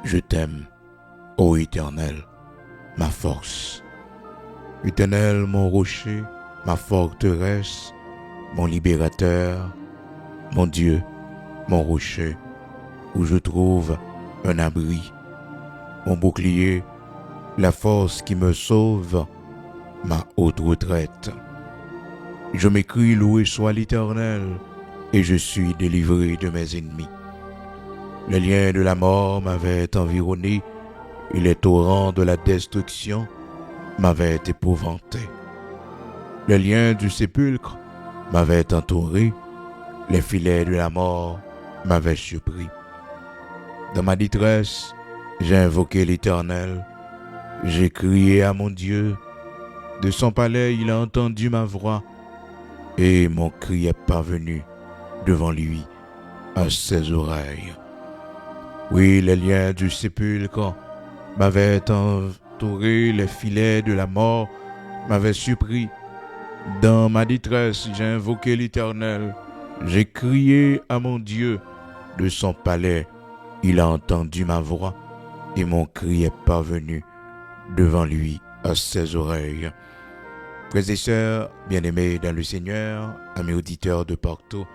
Je t'aime, ô Éternel, ma force. Éternel, mon rocher, ma forteresse, mon libérateur, mon Dieu, mon rocher, où je trouve un abri, mon bouclier, la force qui me sauve, ma haute retraite. Je m'écris, loué soit l'Éternel, et je suis délivré de mes ennemis. Les liens de la mort m'avaient environné, et les torrents de la destruction m'avaient épouvanté. Les liens du sépulcre m'avaient entouré, les filets de la mort m'avaient surpris. Dans ma détresse, j'ai invoqué l'Éternel, j'ai crié à mon Dieu. De son palais, il a entendu ma voix, et mon cri est parvenu devant lui à ses oreilles. Oui, les liens du sépulcre m'avaient entouré, les filets de la mort m'avaient surpris. Dans ma détresse, j'ai invoqué l'Éternel, j'ai crié à mon Dieu. De son palais, il a entendu ma voix, et mon cri est parvenu devant lui à ses oreilles. Frères et sœurs, bien-aimés dans le Seigneur, amis auditeurs de partout,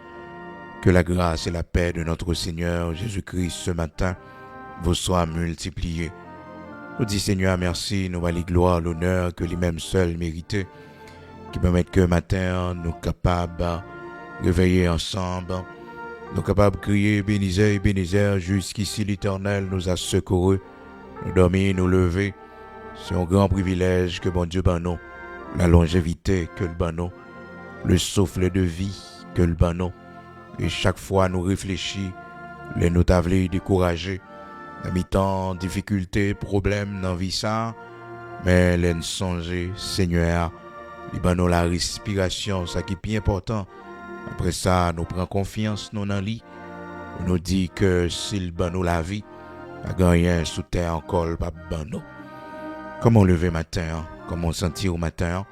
que la grâce et la paix de notre Seigneur Jésus-Christ ce matin vous soient multipliées. Nous disons Seigneur merci, nous allons gloire, l'honneur que lui-même seul méritait, qui permettent que matin nous capables de réveiller ensemble, nous capables de crier Bénisez, Bénisez, jusqu'ici l'Éternel nous a secourus, nous dormir, nous lever. C'est un grand privilège que bon Dieu nous, la longévité que le nous, le souffle de vie que le nous. Et chaque fois nous réfléchissons, les nous t'avons découragés, en mi-temps, difficultés, problèmes dans la vie ça, mais les nous songer, Seigneur, les nous la respiration, ça qui est bien important. Après ça, nous prenons confiance nous dans lui, nous dit que s'il nous la vie, pas rien sous terre encore, pas nous. Comment lever matin, comment sentir au matin?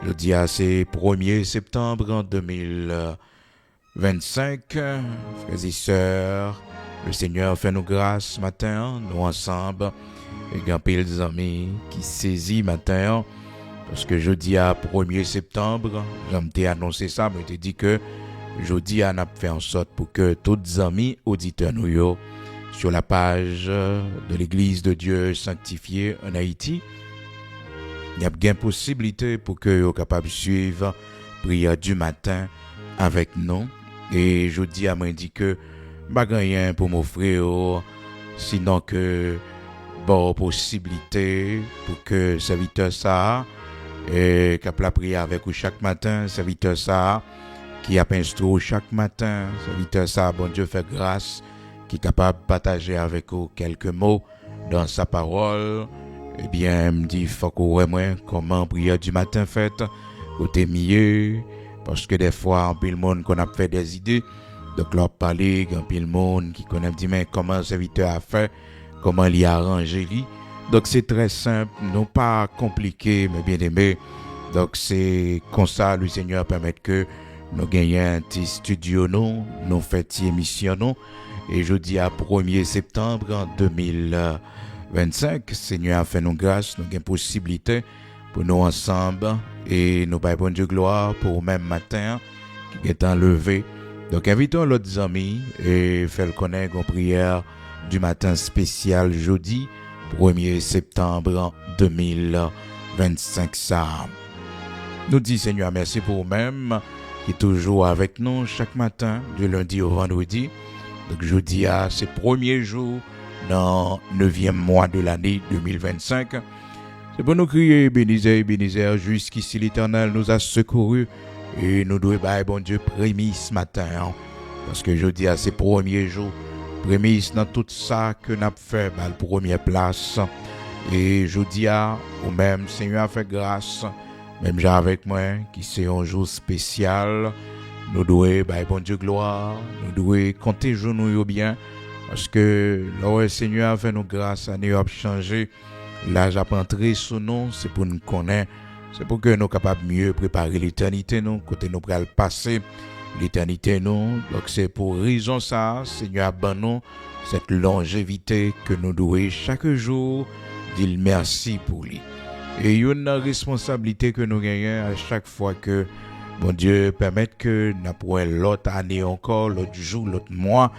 Je dis à c'est 1er septembre 2025, frères et sœurs, le Seigneur fait nous grâce ce matin, nous ensemble, et grand pile des amis qui saisit matin, parce que jeudi à 1er septembre, j'ai annoncé ça, mais j'ai dit que jeudi on a fait en sorte pour que tous les amis auditeurs nous sur la page de l'Église de Dieu sanctifiée en Haïti, il y a bien possibilité pour que vous capable de suivre prière du matin avec nous. Et je dis à moi dit que pas rien pour m'offrir sinon que bon possibilité pour que serviteur ça et capable la prière avec vous chaque matin, serviteur ça qui a instruit chaque matin, serviteur ça bon Dieu fait grâce qui est capable de partager avec vous quelques mots dans sa parole. Eh bien, me dit, faut qu'on voit comment prière du matin faite, côté mieux, parce que des fois, en pile monde qu'on a fait des idées, donc là, parler, en pile monde qui connaît, dit, mais comment le serviteur a fait, comment il a arrangé lui. Donc c'est très simple, non pas compliqué, mais bien aimé. Donc c'est comme ça, le Seigneur permet que nous gagnions un petit studio, nous faisons une émission, et je dis à 1er septembre 2025, Seigneur a fait nous grâce, nous avons une possibilité pour nous ensemble et nous baillons bon Dieu gloire pour même matin qui est enlevé. Donc invitons l'autre amis et faisons connaître une prière du matin spécial jeudi 1er septembre 2025 ça. Nous disons Seigneur merci pour vous-même qui est toujours avec nous chaque matin du lundi au vendredi. Donc jeudi à ce premier jour dans le 9e mois de l'année 2025. C'est pour nous crier, bénisez, bénisez, jusqu'ici l'Éternel nous a secourus et nous devons bailler bon Dieu prémisse ce matin. Parce que je dis à ces premiers jours, prémisse dans tout ça que nous avons fait, la première place. Et je dis à vous-même, Seigneur a fait grâce, même j'ai avec moi, qui c'est un jour spécial. Nous devons bailler bon Dieu gloire, nous devons compter nous bien. Parce que le Seigneur a fait nous grâce à nous changer. Là, j'apprendrai sur nous, c'est pour nous connaître, c'est pour que nous soyons capables de mieux préparer l'éternité, nous, côté nous pour le passer, l'éternité, nous. Donc, c'est pour raison ça, Seigneur a ban nous cette longévité que nous douons chaque jour, dire merci pour lui. Et une responsabilité que nous gagnons à chaque fois que bon Dieu permet que nous prenions l'autre année encore, l'autre jour, l'autre mois.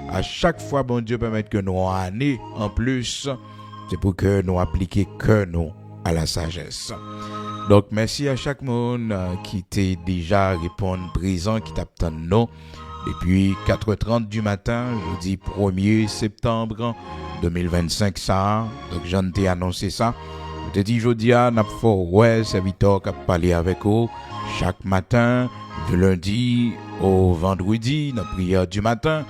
À chaque fois, bon Dieu permet que nous en année en plus, c'est pour que nous appliquions que nous à la sagesse. Donc, merci à chaque monde qui t'a déjà répondu présent, qui t'attend nous. Depuis 4h30 du matin, jeudi 1er septembre 2025, ça. Donc, j'en t'ai annoncé ça. Je te dis, jeudi, n'a pas ouais, c'est Victor qui a parlé avec vous chaque matin, du lundi au vendredi, dans la prière du matin.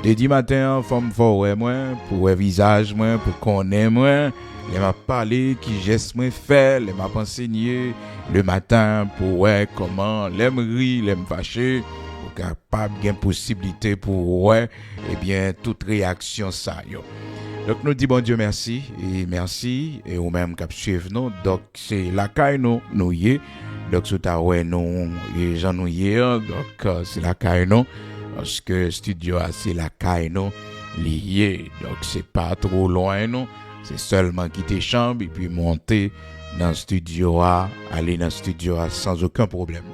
Dès matin, femme fort moi, pour un visage moi, pour qu'on aime moi. Les m'a parlé, qui geste moi fait, les m'a enseigné le matin pour ouais comment l'aime rire, l'aime fâcher, pour capable gain possibilité pour ouais et bien toute réaction ça yo. Donc nous dit bon Dieu merci et ou même cap suivre nous. Donc c'est la caille nous y donc c'est ta ouais nous les gens nous hier donc c'est la caille nous parce que studio c'est la caille nous lié donc c'est pas trop loin nous. C'est seulement quitter chambre et puis monter dans le studio A, aller dans le studio A sans aucun problème.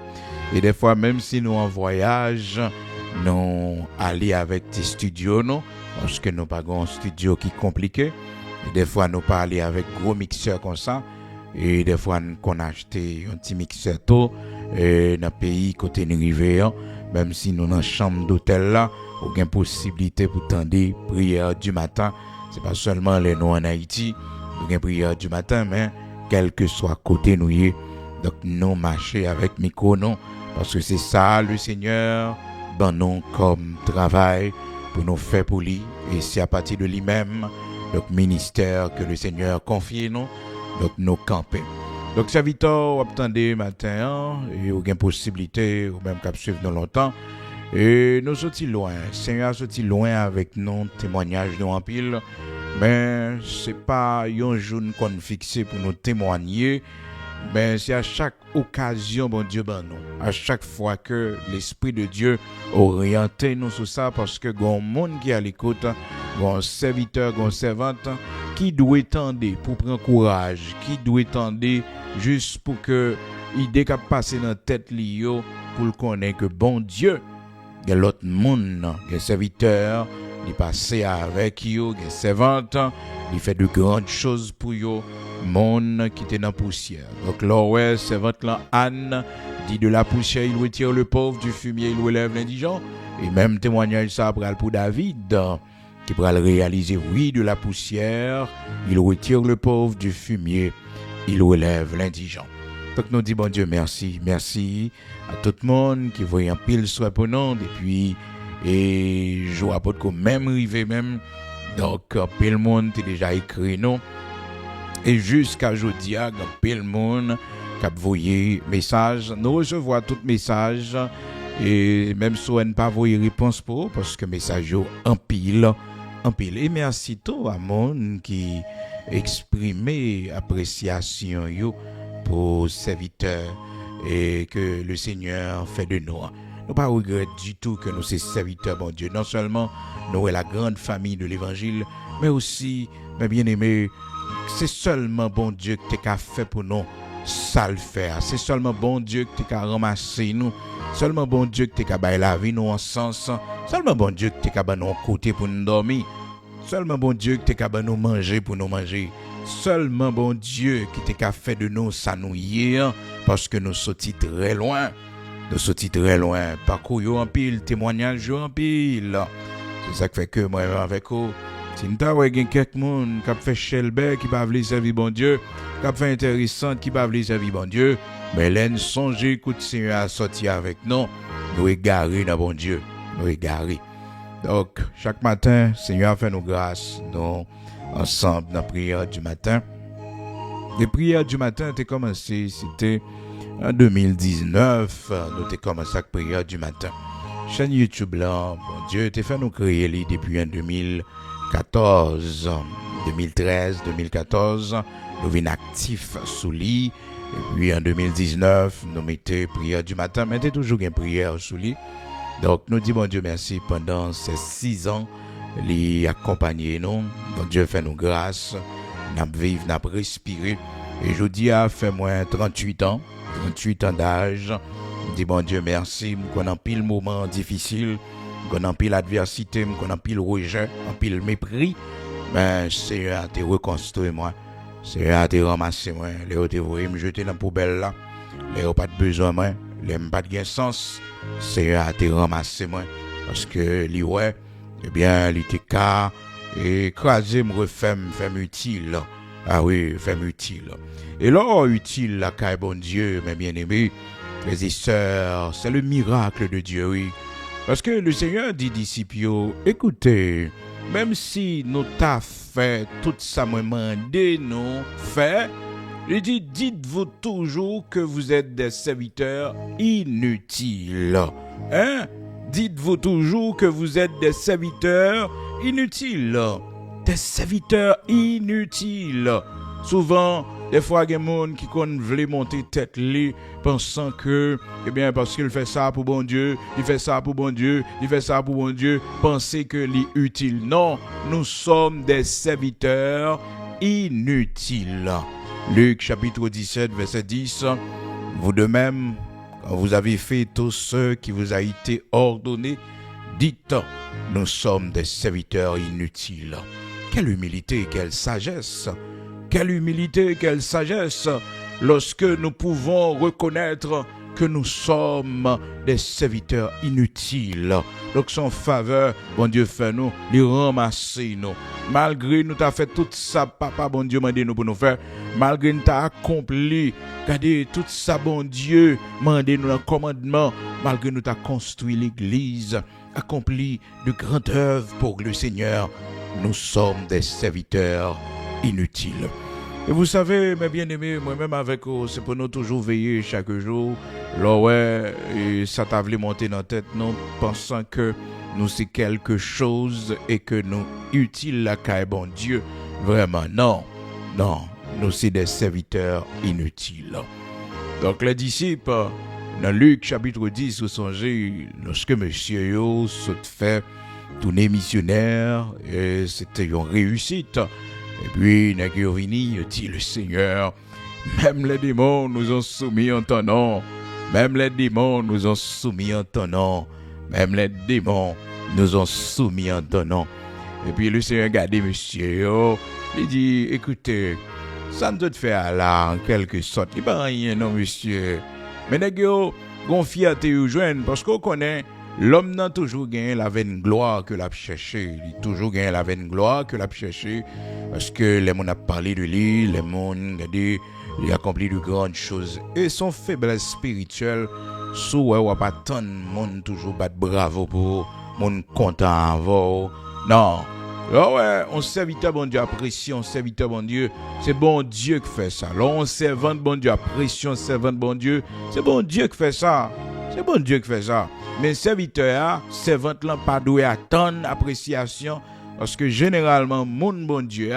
Et des fois, même si nous en voyage, nous aller avec des studios, non, parce que nous pas un studio qui est compliqué. Et des fois, nous pas aller avec gros mixeurs comme ça. Et des fois, nous qu'on acheté un petit mixeur tôt dans le pays côté nous rivière, même si nous dans la chambre d'hôtel là, aucune possibilité pour tendre prière du matin. C'est pas seulement les nous en Haïti, nous avons prière du matin, mais quel que soit côté nous y, donc nous marcher avec micro non, parce que c'est ça le Seigneur, ben nous comme travail pour nous faire pour lui, et c'est à partir de lui-même, donc ministère que le Seigneur confie nous, donc nous camper. Donc c'est Victor, attendez matin, et aucune possibilité, ou même cap suivre dans longtemps. Et nous sommes loin, Seigneur sorti loin avec nos témoignages de en pile, mais c'est pas un jour qu'on fixé pour nous témoigner, mais c'est à chaque occasion, bon Dieu, ben nous, à chaque fois que l'Esprit de Dieu oriente nous sur ça, parce que il y a un monde qui est à l'écoute, il y a un serviteur, il y a une servante qui doit attendre pour prendre courage, qui doit attendre juste pour que l'idée qui passe dans la tête pour le connaître que bon Dieu, il y a l'autre monde, il y a serviteur, il passe avec eux, il y a servante, il fait de grandes choses pour eux, monde qui était dans la poussière. Donc là, ouais, servante là, Anne, dit de la poussière, il retire le pauvre, du fumier, il relève l'indigent. Et même témoignage ça pour David, qui pourra le réaliser, oui, de la poussière, il retire le pauvre, du fumier, il relève l'indigent. Donc nous disons bon Dieu merci à tout le monde qui voit un pile soit pour nous depuis et je vois pas que même arrivé même donc pile monde est déjà écrit non et jusqu'à aujourd'hui pile monde qui a envoyé message nous recevons tout message et même si on pas envoyer réponse pour parce que message en pile et merci tout à monde qui exprimé appréciation yo pour serviteurs et que le Seigneur fait de nous. Nous pas regretter du tout que nous sommes serviteurs, bon Dieu. Non seulement nous sommes la grande famille de l'Évangile, mais aussi, mes bien-aimés, c'est seulement bon Dieu que tu as fait pour nous, ça le faire. C'est seulement bon Dieu que tu as ramassé nous. Seulement bon Dieu que tu as baillé la vie nous en sens. Seulement bon Dieu que tu as nous côté pour nous dormir. Seulement bon Dieu que tu as nous manger pour nous manger. Seulement bon Dieu qui t'a fait de nous ça nous hier parce que nous sortis très loin. Nous sortis très loin. Parcours en pile, témoignage en pile. C'est ça qui fait que moi avec vous. Si nous avons quelques monde qui a fait Shelbert qui va vouloir servir bon Dieu, qui a fait intéressant qui va vouloir servir bon Dieu, mais l'aine songez écoute Seigneur à sortir avec nous, nous égarer dans bon Dieu, nous égarer. Donc chaque matin, Seigneur fait nos grâces, nous ensemble dans la prière du matin. Les prières du matin étaient commencées, c'était en 2019, nous avons commencé la prière du matin. Chaîne YouTube là, bon Dieu, t'es fait nous créer les depuis en 2014, 2013, 2014, nous venons actifs sous lit. Et puis en 2019, nous mettons prière du matin, mais t'es toujours une prière sous lit. Donc nous disons bon Dieu merci pendant ces 6 ans li accompagner nous. Bon Dieu fait nous grâce, n'a vivre, n'a respirer. Et je dis à fait moins 38 ans d'âge. Je dis bon Dieu merci, qu'on en pile moment difficile, qu'on en pile adversité, qu'on en pile rejet, en pile mépris. Ben c'est à te reconstruire moi. C'est à te ramasser moi, les te voyer me jeter dans la poubelle là. Les pas de besoin moi, les pas de sens. C'est à te ramasser moi parce que li ouais, eh bien li te ka et écraser me refait utile. Ah oui, fait utile. Et là utile la caille bon Dieu, mes bien-aimés, frères et sœurs, c'est le miracle de Dieu oui. Parce que le Seigneur dit disciples, écoutez, même si nous t'a fait tout ça, moi demandé nous fait, il dit dites-vous toujours que vous êtes des serviteurs inutiles. Hein? Dites-vous toujours que vous êtes des serviteurs inutiles. Des serviteurs inutiles. Souvent, des fois, il y a des gens qui veulent monter tête li, pensant que, eh bien, parce qu'il fait ça pour bon Dieu, il fait ça pour bon Dieu, il fait ça pour bon Dieu, penser que l'est utile. Non, nous sommes des serviteurs inutiles. Luc chapitre 17, verset 10. Vous de même, quand vous avez fait tout ce qui vous a été ordonné, dites, nous sommes des serviteurs inutiles. Quelle humilité, quelle sagesse! Quelle humilité, quelle sagesse lorsque nous pouvons reconnaître que nous sommes des serviteurs inutiles. Donc son faveur, bon Dieu fait nous, les ramasser nous. Malgré nous t'as fait tout ça, papa, bon Dieu m'a dit nous pour nous faire. Malgré nous t'as accompli, regardez tout ça, bon Dieu m'a dit nous un commandement. Malgré nous t'as construit l'église, accompli de grandes œuvres pour le Seigneur. Nous sommes des serviteurs inutiles. Et vous savez, mes bien-aimés, moi-même avec vous, c'est pour nous toujours veiller chaque jour. Là, ouais, et ça t'a voulu monter dans la tête, non, pensant que nous c'est quelque chose et que nous utile la caille, bon Dieu. Vraiment, non, nous c'est des serviteurs inutiles. Donc, les disciples, dans Luc chapitre 10, vous songez, lorsque monsieur Yo se fait tourner missionnaire, et c'était une réussite. Et puis, Nagiovini dit le Seigneur, même les démons nous ont soumis en ton nom. Même les démons nous ont soumis en ton nom. Même les démons nous ont soumis en ton nom. Et puis, le Seigneur regardait monsieur, il dit, écoutez, ça ne doit te faire là, en quelque sorte. Il n'y a pas rien, non, monsieur. Mais Nagio, confiez-vous ou joindre, parce qu'on connaît. L'homme n'a toujours gagné la vaine gloire que l'a cherché. Il a toujours gagné la vaine gloire que l'a cherché. Parce que les gens ont parlé de lui, les gens il a accompli de grandes choses. Et son faiblesse spirituelle, soit ou pas tant de monde toujours battre bravo pour, monde content avant. Non. Là, ouais, on serviteur bon Dieu apprécie, on serviteur bon Dieu, c'est bon Dieu qui fait ça. Là, on servante bon Dieu apprécie, on servante bon Dieu, c'est bon Dieu qui fait ça. C'est bon Dieu qui fait ça. Mais serviteur, servante là pas doué attendre appréciation parce que généralement mon bon Dieu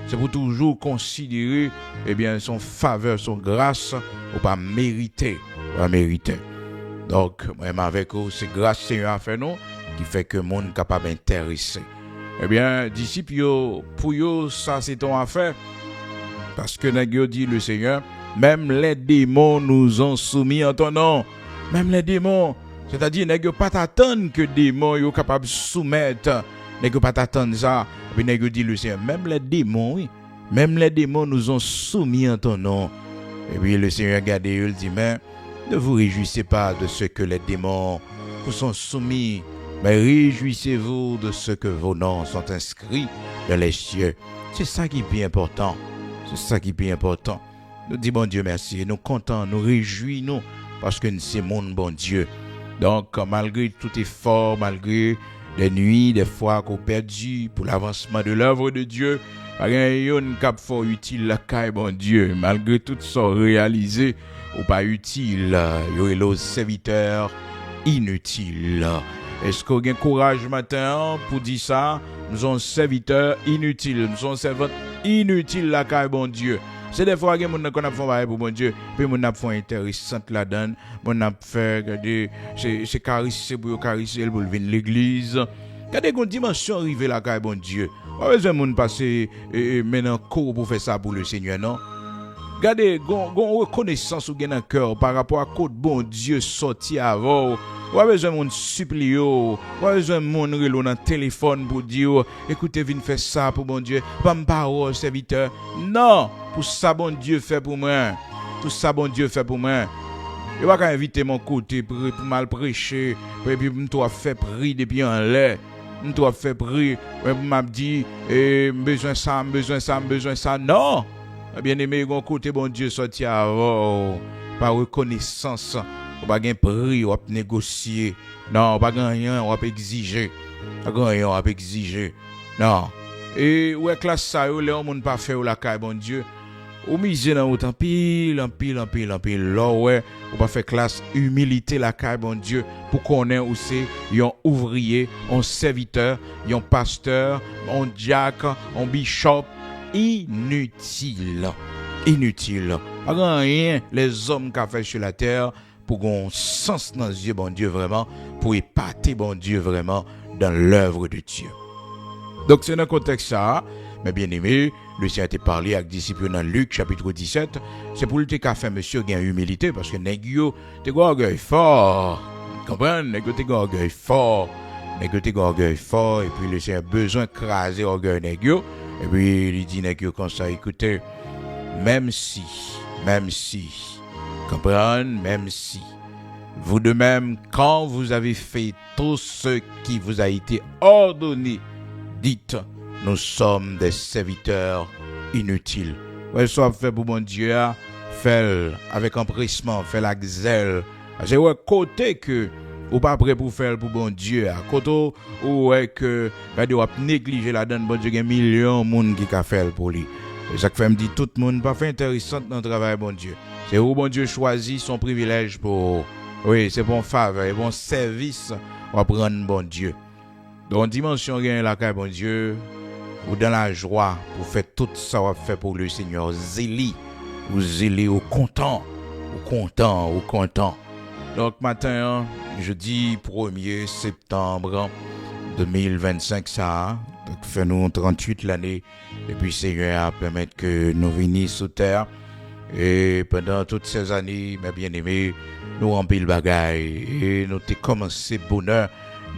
c'est pour toujours considérer eh bien son faveur, son grâce ou pas mériter, Donc même avec vous c'est grâce Seigneur a fait nous qui fait que monde capable d'intéresser. Eh bien disciples pour eux ça c'est ton affaire parce que Nagio dit le Seigneur, même les démons nous ont soumis en ton nom. Même les démons, c'est-à-dire, n'est-ce pas t'attendre que des démons soient capables de soumettre, n'est-ce pas t'attendre ça. Puis n'est-ce dit le Seigneur, même les démons, oui, même les démons nous ont soumis en ton nom. Et puis le Seigneur regarde et il dit, mais ne vous réjouissez pas de ce que les démons vous sont soumis, mais réjouissez-vous de ce que vos noms sont inscrits dans les cieux. C'est ça qui est bien important. C'est ça qui est bien important. Nous disons, bon Dieu, merci. Nous comptons, nous réjouissons, parce que c'est mon bon Dieu. Donc, malgré tout effort, malgré les nuits, des fois qu'on perdu pour l'avancement de l'œuvre de Dieu, rien cap fort utile la caille, bon Dieu. Malgré tout ça réalisé, ou pas utile, yo est le serviteur inutile. Est-ce qu'on a courage matin pour dire ça? Nous sommes serviteurs inutiles, nous sommes servants inutiles la caille, bon Dieu. C'est des fois que nous avons fait pour bon Dieu, puis nous avons fait intéressant là-dedans, nous avons fait c'est carisser pour carisser pour venir l'église, Regardez une dimension arrivée là, car bon Dieu. Pas besoin de passer maintenant cours pour faire ça pour le Seigneur, non? Regardez, gon reconnaissance ou gen dans cœur par rapport à côté bon Dieu sorti avant. Pas besoin de supplier, pas besoin de mon relo dans téléphone pour dire écoutez, viens faire ça pour bon Dieu. Pas me parole serviteur. Non, pour ça bon Dieu fait pour moi. Tout ça bon Dieu fait pour moi. Je vais pas inviter mon côté pour mal prêcher, et puis me toi fait prier depuis en l'air. Me toi fait prier, m'a dit besoin ça, besoin ça, besoin ça. Non. Bien-aimé, gon côté bon Dieu sorti avant par reconnaissance. On pas gain prix, on négocier. Non, pas rien, on va exiger. Pas rien, on va exiger. Non. Et ouais classe ça yo les monde pas faire la caille bon Dieu. Ou miser dans autant pile. Là ouais, on va faire classe humilité la caille bon Dieu pour connaître où c'est un ouvrier, un serviteur, un pasteur, un diacre, un bishop. Inutile. Pas rien les hommes qu'a fait sur la terre pour qu'on sens dans les yeux bon Dieu vraiment, pour épater bon Dieu vraiment dans l'œuvre de Dieu. Donc c'est dans le contexte ça, mais bien aimé, le Seigneur a parlé avec disciples dans Luc chapitre 17, c'est pour le qu'a fait monsieur gain humilité parce que nèg yo te orgueil fort. Comprenez, nèg te orgueil fort. Et puis le Seigneur a besoin de craser orgueil nèg yo. Et puis, il dit comme ça, écoutez, même si, comprenez, même si, vous de même, quand vous avez fait tout ce qui vous a été ordonné, dites, nous sommes des serviteurs inutiles. Ouais, soit fait pour mon Dieu, fait avec empressement, fait avec zèle. C'est ouais, côté que, ou pas prêt pour faire pour bon Dieu à côté ou est que regardez ou négliger la donne bon Dieu un million de monde qui a fait pour lui. Et ça fait me dit tout le monde pas fait intéressant dans le travail bon Dieu. C'est où bon Dieu choisit son privilège pour oui, c'est bon faveur, bon service on prendre bon Dieu. Dans dimension rien la caille bon Dieu ou dans la joie pour faire tout ça on fait pour le Seigneur zéli ou content. Donc matin, jeudi 1er septembre 2025 ça, donc fait nous 38 l'année depuis Seigneur a permettre que nous venions sur terre et pendant toutes ces années, mes bien-aimés, nous remplis le bagaille et nous avons commencé bonheur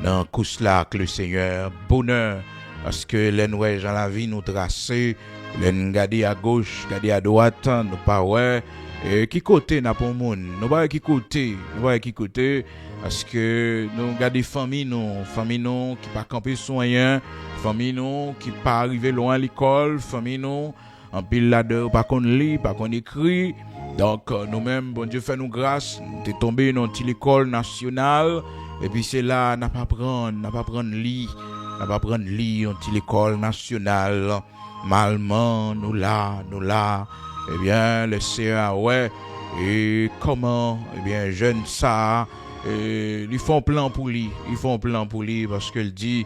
dans course là que le Seigneur bonheur parce que les nous dans la vie nous tracer, les regarder à gauche, regarder à droite, nous pas ouais. Et qui côté n'a pas monde nous pas qui côté parce que nous garder famille nous qui pas camper soignant famille nous qui pas arriver loin à l'école famille nous en pile là-dedans pas qu'on lit pas qu'on écrit donc nous-mêmes bon Dieu fait nous grâce t'es tombé dans l'école nationale et puis c'est là n'a pas prendre lit dans l'école nationale malement nous là eh bien, le CA, ouais, et comment, eh bien, jeune ça, ils font plan pour lui, parce qu'il dit,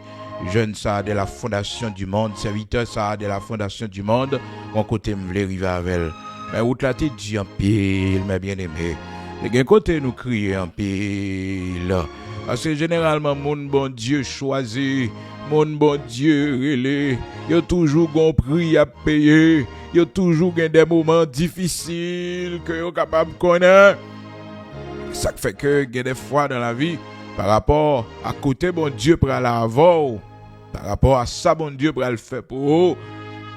jeune ça de la fondation du monde, serviteur ça de la fondation du monde, mon côté me voulait arriver avec elle. Mais où t'as dit en pile, mes bien-aimés, de côté nous crier en pile, parce que généralement, mon bon Dieu choisi, mon bon Dieu relé, il y a toujours un prix à payer. Il y a toujours des moments difficiles que vous êtes capable de connaître. Ça fait que il y a des fois dans la vie, par rapport à côté bon Dieu pour aller avant, par rapport à ça bon Dieu pour le faire pour vous,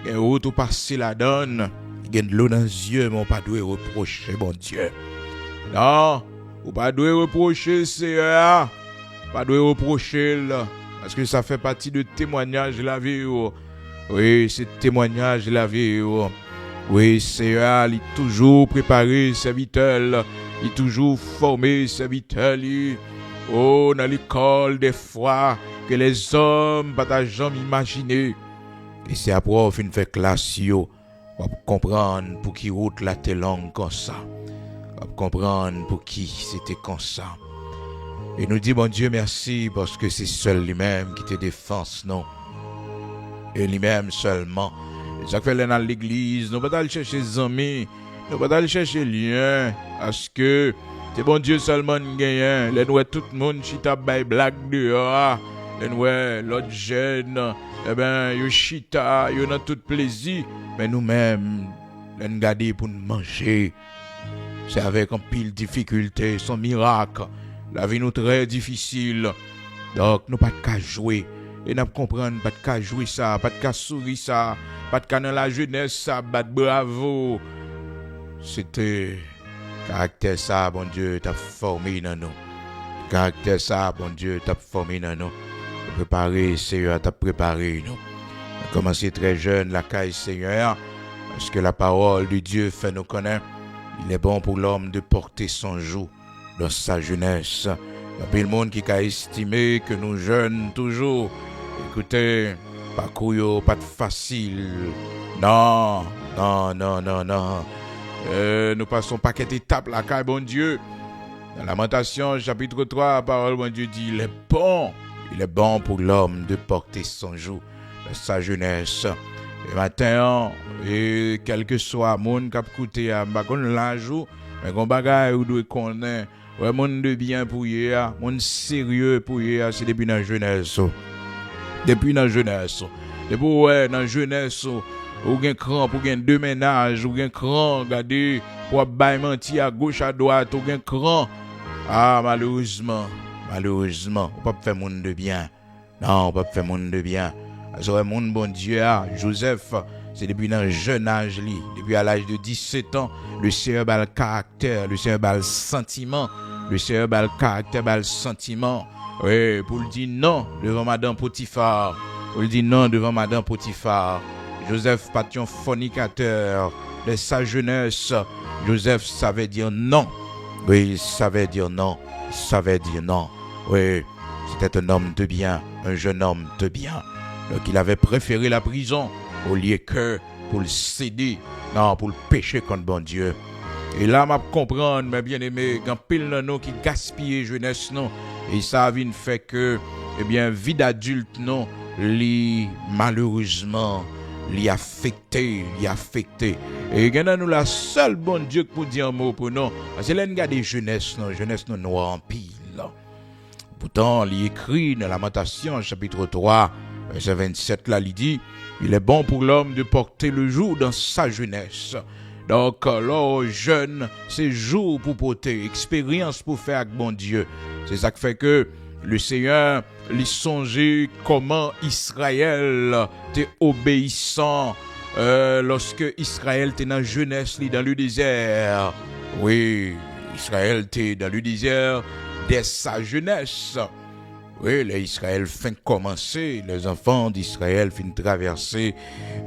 il y a tout passer la donne, il y a de l'eau dans les yeux, mais on ne pas doit reprocher bon Dieu. Non, on pas doit reprocher Seigneur, pas doit reprocher parce que ça fait partie de témoignage de la vie. Oui, c'est témoignage de la vie. Oui, Seigneur, il est toujours préparé serviteur, il est toujours formé serviteur. Oh, dans l'école, des fois, que les hommes ne jamais imaginer. Et c'est après qu'on fait classe, on va comprendre pour qui route la telle langue comme ça. On va comprendre pour qui c'était comme ça. Et nous dit, bon Dieu, merci, parce que c'est seul lui-même qui te défend, non? Et lui-même seulement. Ça fait dans l'église, nous ne pouvons pas aller chercher des amis, nous ne pouvons pas aller chercher liens, parce que c'est bon Dieu seulement qui gagne. Là, nous tout le monde qui t'a bail blague dehors. ouais, l'autre jeune, eh ben, yo chita, yo nan tout plaisir, mais nous-mêmes, nous garder pour nous manger. C'est avec un pile difficulté, son miracle. La vie nous très difficile. Donc, nous pas de qu'à jouer. Et nous comprendre, pas de qu'à jouer ça, pas de qu'à sourire ça, pas de qu'à dans la jeunesse ça, battre bravo. C'était caractère ça, bon Dieu, t'as formé dans nous. Caractère ça, bon Dieu, t'as formé dans nous. Préparé, Seigneur, t'as préparé nous. On a commencé très jeune, la caille, Seigneur, parce que la parole de Dieu fait nous connaître. Il est bon pour l'homme de porter son joug dans sa jeunesse. Il y a pas le monde qui a estimé que nous jeunes toujours. Écoutez, parcours pas de facile. Non. Nous passons pas qu'une étape la caille, bon Dieu. Dans Lamentation, chapitre 3, la parole, bon Dieu dit, il est bon pour l'homme de porter son joug dans sa jeunesse. Et matin, et quel que soit monde qui a coûté à m'bakon l'anjou, mais qu'on bagaille ou doit connaître, ouais monde de bien pour hier, monde sérieux pour hier, c'est depuis la jeunesse. Depuis la jeunesse. Depuis ouais dans jeunesse, ou gen cran pour gen deux ménages, ou gen cran regardez pour bailler menti à gauche à droite, ou gen cran. Ah malheureusement, on peut pas faire monde de bien. Non, on peut pas faire monde de bien. Alors, mon bon Dieu, Joseph, c'est depuis un jeune âge, depuis à l'âge de 17 ans, le Seigneur a le caractère, le Seigneur a le sentiment, le Seigneur a le caractère, a le sentiment. Oui, pour le dire non devant Madame Potiphar, Joseph pas un fornicateur de sa jeunesse. Joseph savait dire non. Oui, il savait dire non. Oui, c'était un homme de bien, un jeune homme de bien. Donc il avait préféré la prison au lieu que pour le céder, non, pour le pécher contre bon Dieu. Et là, m'a comprendre, mes bien-aimés, quand pile de nous qui gaspillent jeunesse, non, et ça vient fait que, eh bien, vie d'adulte, non, malheureusement, affecté. Et quand nous la seule bon Dieu pour dire un mot pour nous, c'est l'un des jeunesse, non, noir en pile. Pourtant, il écrit dans Lamentation, chapitre 3, verset 27, là, il dit, il est bon pour l'homme de porter le joug dans sa jeunesse. Donc, là, jeune, c'est jour pour porter, expérience pour faire avec bon Dieu. C'est ça qui fait que le Seigneur, lui songeait comment Israël était obéissant lorsque Israël était dans la jeunesse, dans le désert. Oui, Israël était dans le désert dès sa jeunesse. Oui, les Israël fin commencer, les enfants d'Israël fin traverser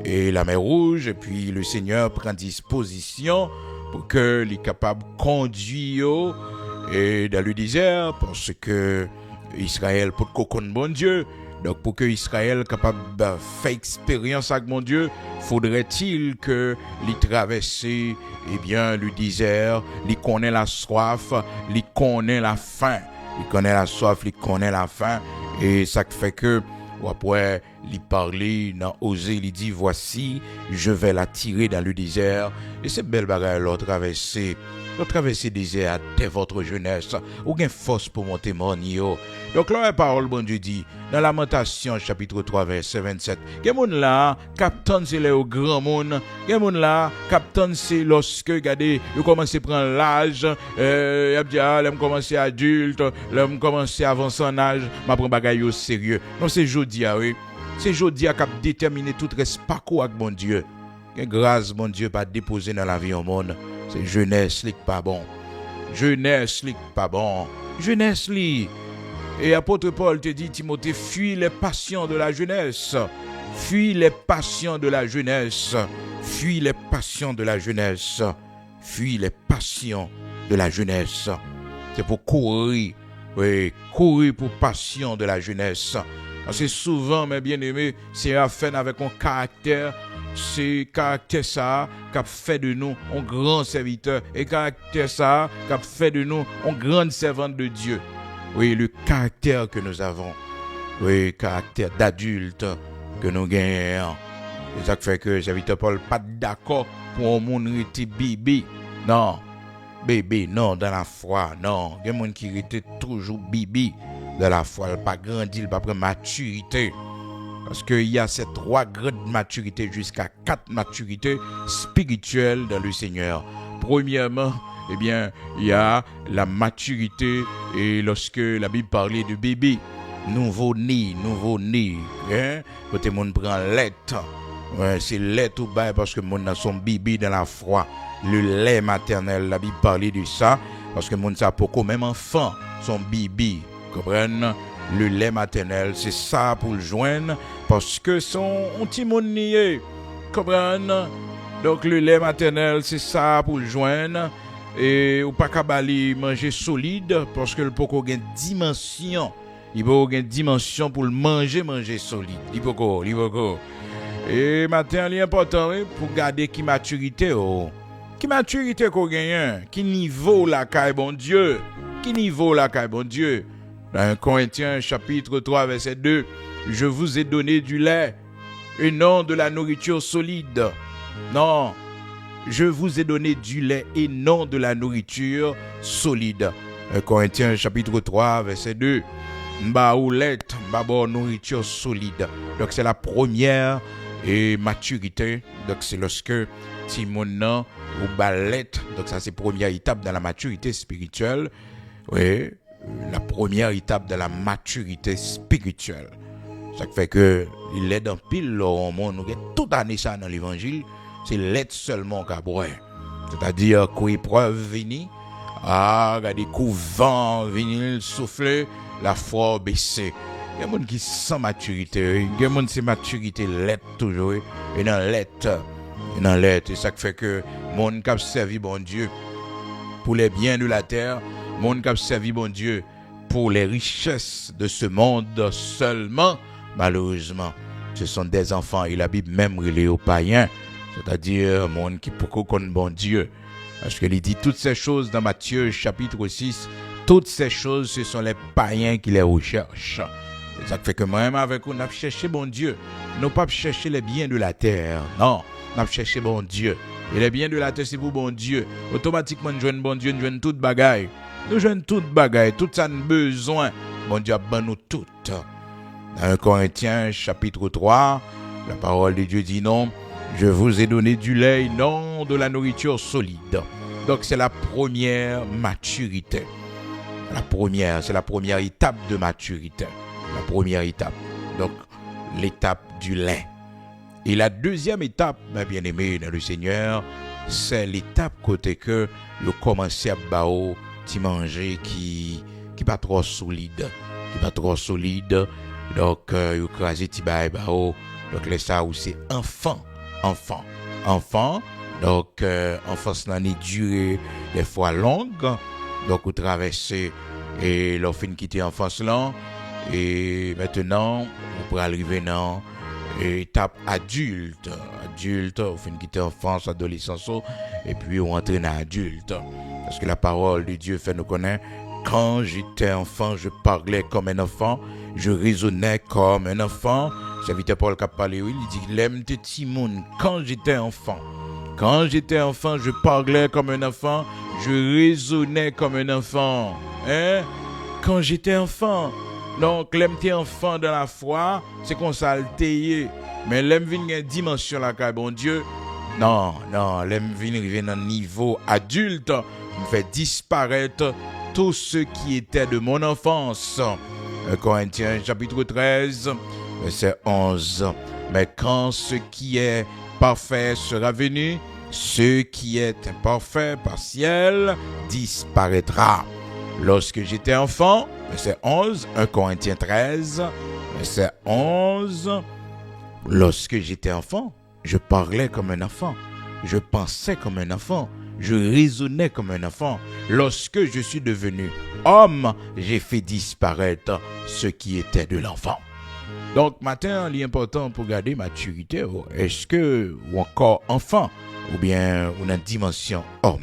la mer Rouge, et puis le Seigneur prend disposition pour que les capables conduire et dans le désert, parce que Israël pour cocon bon Dieu. Donc pour que Israël capable de faire expérience avec mon Dieu, faudrait-il que les traverser le désert, les connaît la soif, les connaît la faim. Il connaît la soif, il connaît la faim. Et ça fait que, après, il parlait dans Osée, il dit, voici, je vais la tirer dans le désert. Et c'est belle bagarre, l'autre traverser le désert dès votre jeunesse. Ou gain force pour monter mon yo. Donc là, la parole, bon Dieu dit, dans Lamentation, chapitre 3, verset 27, quel monde là, capitaine, c'est le grand monde. Quel monde là, capitaine, c'est lorsque, regardez, vous commencez à prendre l'âge, vous commencez adulte, vous commencez à avancer en âge, je prends bagaille au sérieux. Non, c'est jeudi, oui. C'est jeudi qui a déterminé tout reste parcours avec bon Dieu. Que grâce, bon Dieu, pas déposer dans la vie au monde. C'est jeunesse, li pas bon. Jeunesse, li. Et apôtre Paul te dit, Timothée, fuis les passions de la jeunesse. Fuis les passions de la jeunesse. C'est pour courir. Oui, courir pour passion de la jeunesse. Parce que souvent, mes bien-aimés, c'est à faire avec un caractère. C'est caractère ça qui a fait de nous un grand serviteur. Et caractère ça qui a fait de nous un grand servant de Dieu. Oui, le caractère que nous avons. Oui, caractère d'adulte que nous gagnons. C'est ça qui fait que le serviteur Paul pas d'accord pour un monde qui était bébé. Non, bébé, non, dans la foi, non. Il y a des gens qui étaient toujours bébé. de la foi, il n'a pas grandi, il n'a pas pris maturité. Parce qu'il y a ces 3 grandes maturités jusqu'à 4 maturités spirituelles dans le Seigneur. Premièrement, eh bien, il y a la maturité et lorsque la Bible parlait de bébé, nouveau-né, hein, quand le monde prend lait, ouais, c'est lait tout bas parce que le monde a son bébé dans la foi, le lait maternel, la Bible parlait de ça, parce que le monde a beaucoup, même enfant, son bébé, comprenez? Le lait maternel, c'est ça pour le joindre, parce que son petit monde nié, comprenez? Donc le lait maternel, c'est ça pour le joindre. Et ou pas kabali manger solide parce que le poko a une dimension. Il faut une dimension pour le manger solide. Il faut. Et maintenant, l'important pour garder qui maturité Qui maturité qu'on gagne, qui niveau la caille bon Dieu. Dans 1 Corinthiens chapitre 3 verset 2, je vous ai donné du lait et non de la nourriture solide. Non. Je vous ai donné du lait et non de la nourriture solide. 1 Corinthiens chapitre 3 verset 2. Mba ou lait, mba bon nourriture solide. Donc c'est la première maturité. Donc c'est lorsque Timonan ou balette. Donc ça c'est la première étape dans la maturité spirituelle. Oui, la première étape de la maturité spirituelle. Ça fait que il est dans pile au monde, nous toute année ça dans l'évangile. C'est l'être seulement qu'à boire. C'est-à-dire qu'aux épreuves venues, regardez, qu'au vent venu souffler, la foi baissée. Il y a des gens qui sont sans maturité. Il y a des gens qui sont maturité l'être toujours. Et dans l'être. Et ça fait que les gens qui ont servi bon Dieu pour les biens de la terre, les gens qui ont servi bon Dieu pour les richesses de ce monde seulement, malheureusement, ce sont des enfants. Et la Bible même relève aux païens. C'est-à-dire, monde qui peut connaître bon Dieu. Parce qu'il dit toutes ces choses dans Matthieu chapitre 6, toutes ces choses, ce sont les païens qui les recherchent. Et ça fait que même avec nous, nous avons cherché bon Dieu. Nous pas chercher les biens de la terre. Non, nous avons cherché bon Dieu. Et les biens de la terre, c'est pour bon Dieu. Automatiquement, nous jouons bon Dieu, nous jouons toute bagaille. Nous jouons toute bagaille, tout ça nous besoin. Bon Dieu a ban nous toutes. Dans 1 Corinthiens chapitre 3, la parole de Dieu dit non. Je vous ai donné du lait, non de la nourriture solide. Donc c'est la première maturité. C'est la première étape de maturité. La première étape. Donc l'étape du lait. Et la deuxième étape, mes bien-aimés dans le Seigneur, c'est l'étape côté que vous commencez à bao ti manger qui pas trop solide. Donc vous crasez ti bao. Donc là ça où c'est enfant. Donc enfance n'en est durée des fois longue. Donc vous traversez et l'on fin quitter enfance là et maintenant vous pourrez arriver dans étape adulte, vous fin quitter enfance, adolescence et puis vous entrez dans adulte. Parce que la parole de Dieu fait nous connaître. Quand j'étais enfant, je parlais comme un enfant, je raisonnais comme un enfant. Serviteur Paul qui a parlé, il dit l'aime de Timon. Quand j'étais enfant, je parlais comme un enfant, je raisonnais comme un enfant. Hein? Quand j'étais enfant. Donc, l'aime t'es enfant dans la foi, c'est qu'on s'altéye. Mais l'aime vient une dimension là, bon Dieu. Non, l'aime vient dans un niveau adulte, me fait disparaître tout ce qui était de mon enfance. Corinthiens chapitre 13, verset 11. Mais quand ce qui est parfait sera venu, ce qui est imparfait, partiel, disparaîtra. Lorsque j'étais enfant, verset 11, 1 Corinthiens 13, verset 11. Lorsque j'étais enfant, je parlais comme un enfant, je pensais comme un enfant, je raisonnais comme un enfant. Lorsque je suis devenu homme, j'ai fait disparaître ce qui était de l'enfant. Donc, maintenant, l'important pour garder maturité, est-ce que ou encore enfant, ou bien on a une dimension homme?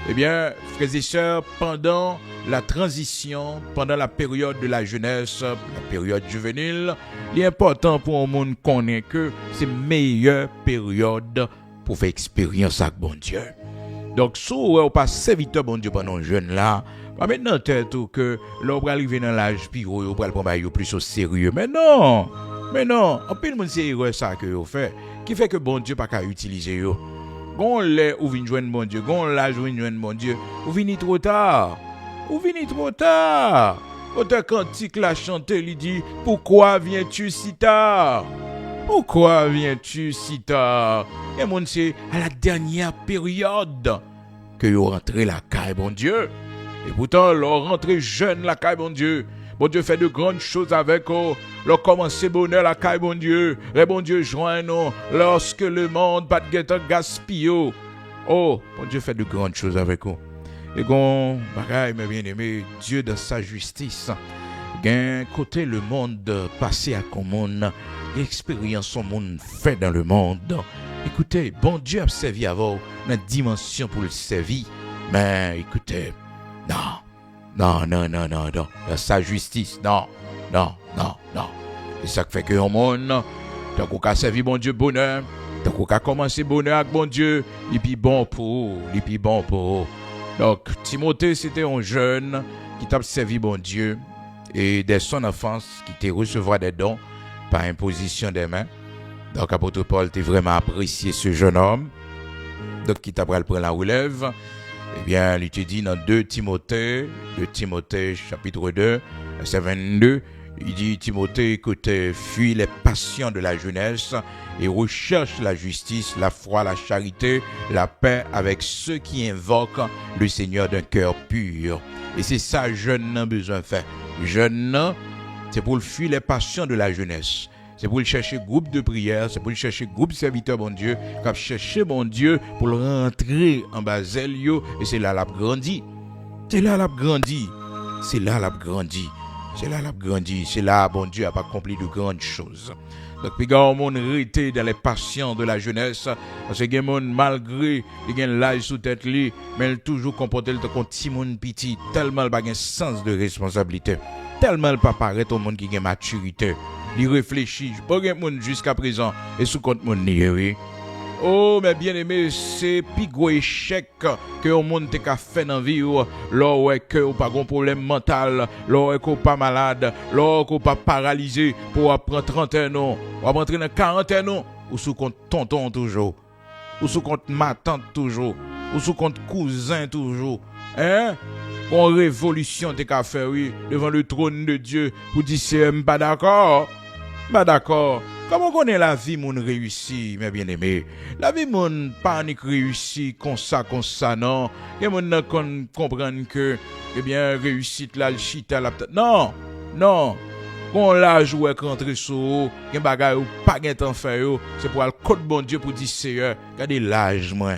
Eh bien, frères et sœurs, pendant la transition, pendant la période de la jeunesse, la période juvénile, l'important pour un monde connaître que c'est la meilleure période pour faire expérience avec bon Dieu. Donc, si on pas serviteur bon Dieu pendant jeune là, pas maintenant tête que l'on va arriver dans l'âge puis on va prendre plus au sérieux. Mais non, en pile monde c'est erreur ça que vous fait, qui fait que bon Dieu pas qu'à utiliser yo. Gon lè ou vinn joindre bon Dieu, gon l'âge ou vinn joindre bon Dieu, ou vinn trop tard. Auteur cantique l'a chanté, il dit pourquoi viens-tu si tard? Pourquoi viens-tu si tard? Et mon c'est à la dernière période que vous rentrez la caille bon Dieu. Et pourtant, l'on rentre jeune la caille bon Dieu. Bon Dieu fait de grandes choses avec vous. L'on commence bonheur la caille bon Dieu. Les bon Dieu joint nous lorsque le monde pas de gaspille. Oh, bon Dieu fait de grandes choses avec vous. Et gon bagaille mes bien-aimés, Dieu dans sa justice. Gain côté le monde passé à commune, l'expérience son monde fait dans le monde. Écoutez, bon Dieu a servi avant une dimension pour le servir. Mais écoutez, non, dans sa justice, non. Et ça fait que au monde, tant qu'on a servi bon Dieu bonheur, tant qu'on a commencé bonheur avec bon Dieu, il puis bon pour. Donc, Timothée, c'était un jeune qui t'a servi bon Dieu et dès son enfance, qui t'a recevoir des dons par imposition des mains. Donc, apôtre Paul t'a vraiment apprécié ce jeune homme. Donc, qui t'a pris la relève. Eh bien, il te dit dans 2 Timothée chapitre 2, verset 22, il dit, Timothée, écoute, fuis les passions de la jeunesse et recherche la justice, la foi, la charité, la paix avec ceux qui invoquent le Seigneur d'un cœur pur. Et c'est ça, jeune n'a besoin de faire. Jeune, c'est pour fuir les passions de la jeunesse. C'est pour chercher groupe de prière, c'est pour chercher groupe serviteur bon Dieu, comme chercher bon Dieu pour le rentrer en baselio et c'est là l'a grandi. C'est là bon Dieu a pas accompli de grandes choses. Donc puis gars on rété dans les passions de la jeunesse parce que gen monde malgré il gen l'âge sous tête li mais il toujours comporter le comme petit monde petit tellement il pas gen sens de responsabilité, tellement il pas paraître au monde qui gen maturité. Il réfléchit, pas gen monde jusqu'à présent et sous compte monde ni oui. Oh, mes bien-aimés, c'est plus gros échec que au monde te ka fait dans vie là ouais que ou pas gon problème mental, là ouais que pas malade, là que pas paralysé pour apprendre 31 ans, ou rentrer dans 41 ans ou sous compte tonton toujours, ou sous compte ma tante toujours, ou sous compte cousin toujours. Hein? Une révolution te ka fait oui devant le trône de Dieu pour dire c'est pas d'accord. Pas d'accord. Comment connaît la vie moun réussi, mes bien-aimés? La vie moun panique réussi comme ça non. Et moun nan comprendre que eh bien réussite là le chita la non. Quand l'âge ou est rentré sur gen bagay ou pas gen temps faire c'est pour le code bon Dieu pour dire Seigneur, regardez l'âge moi.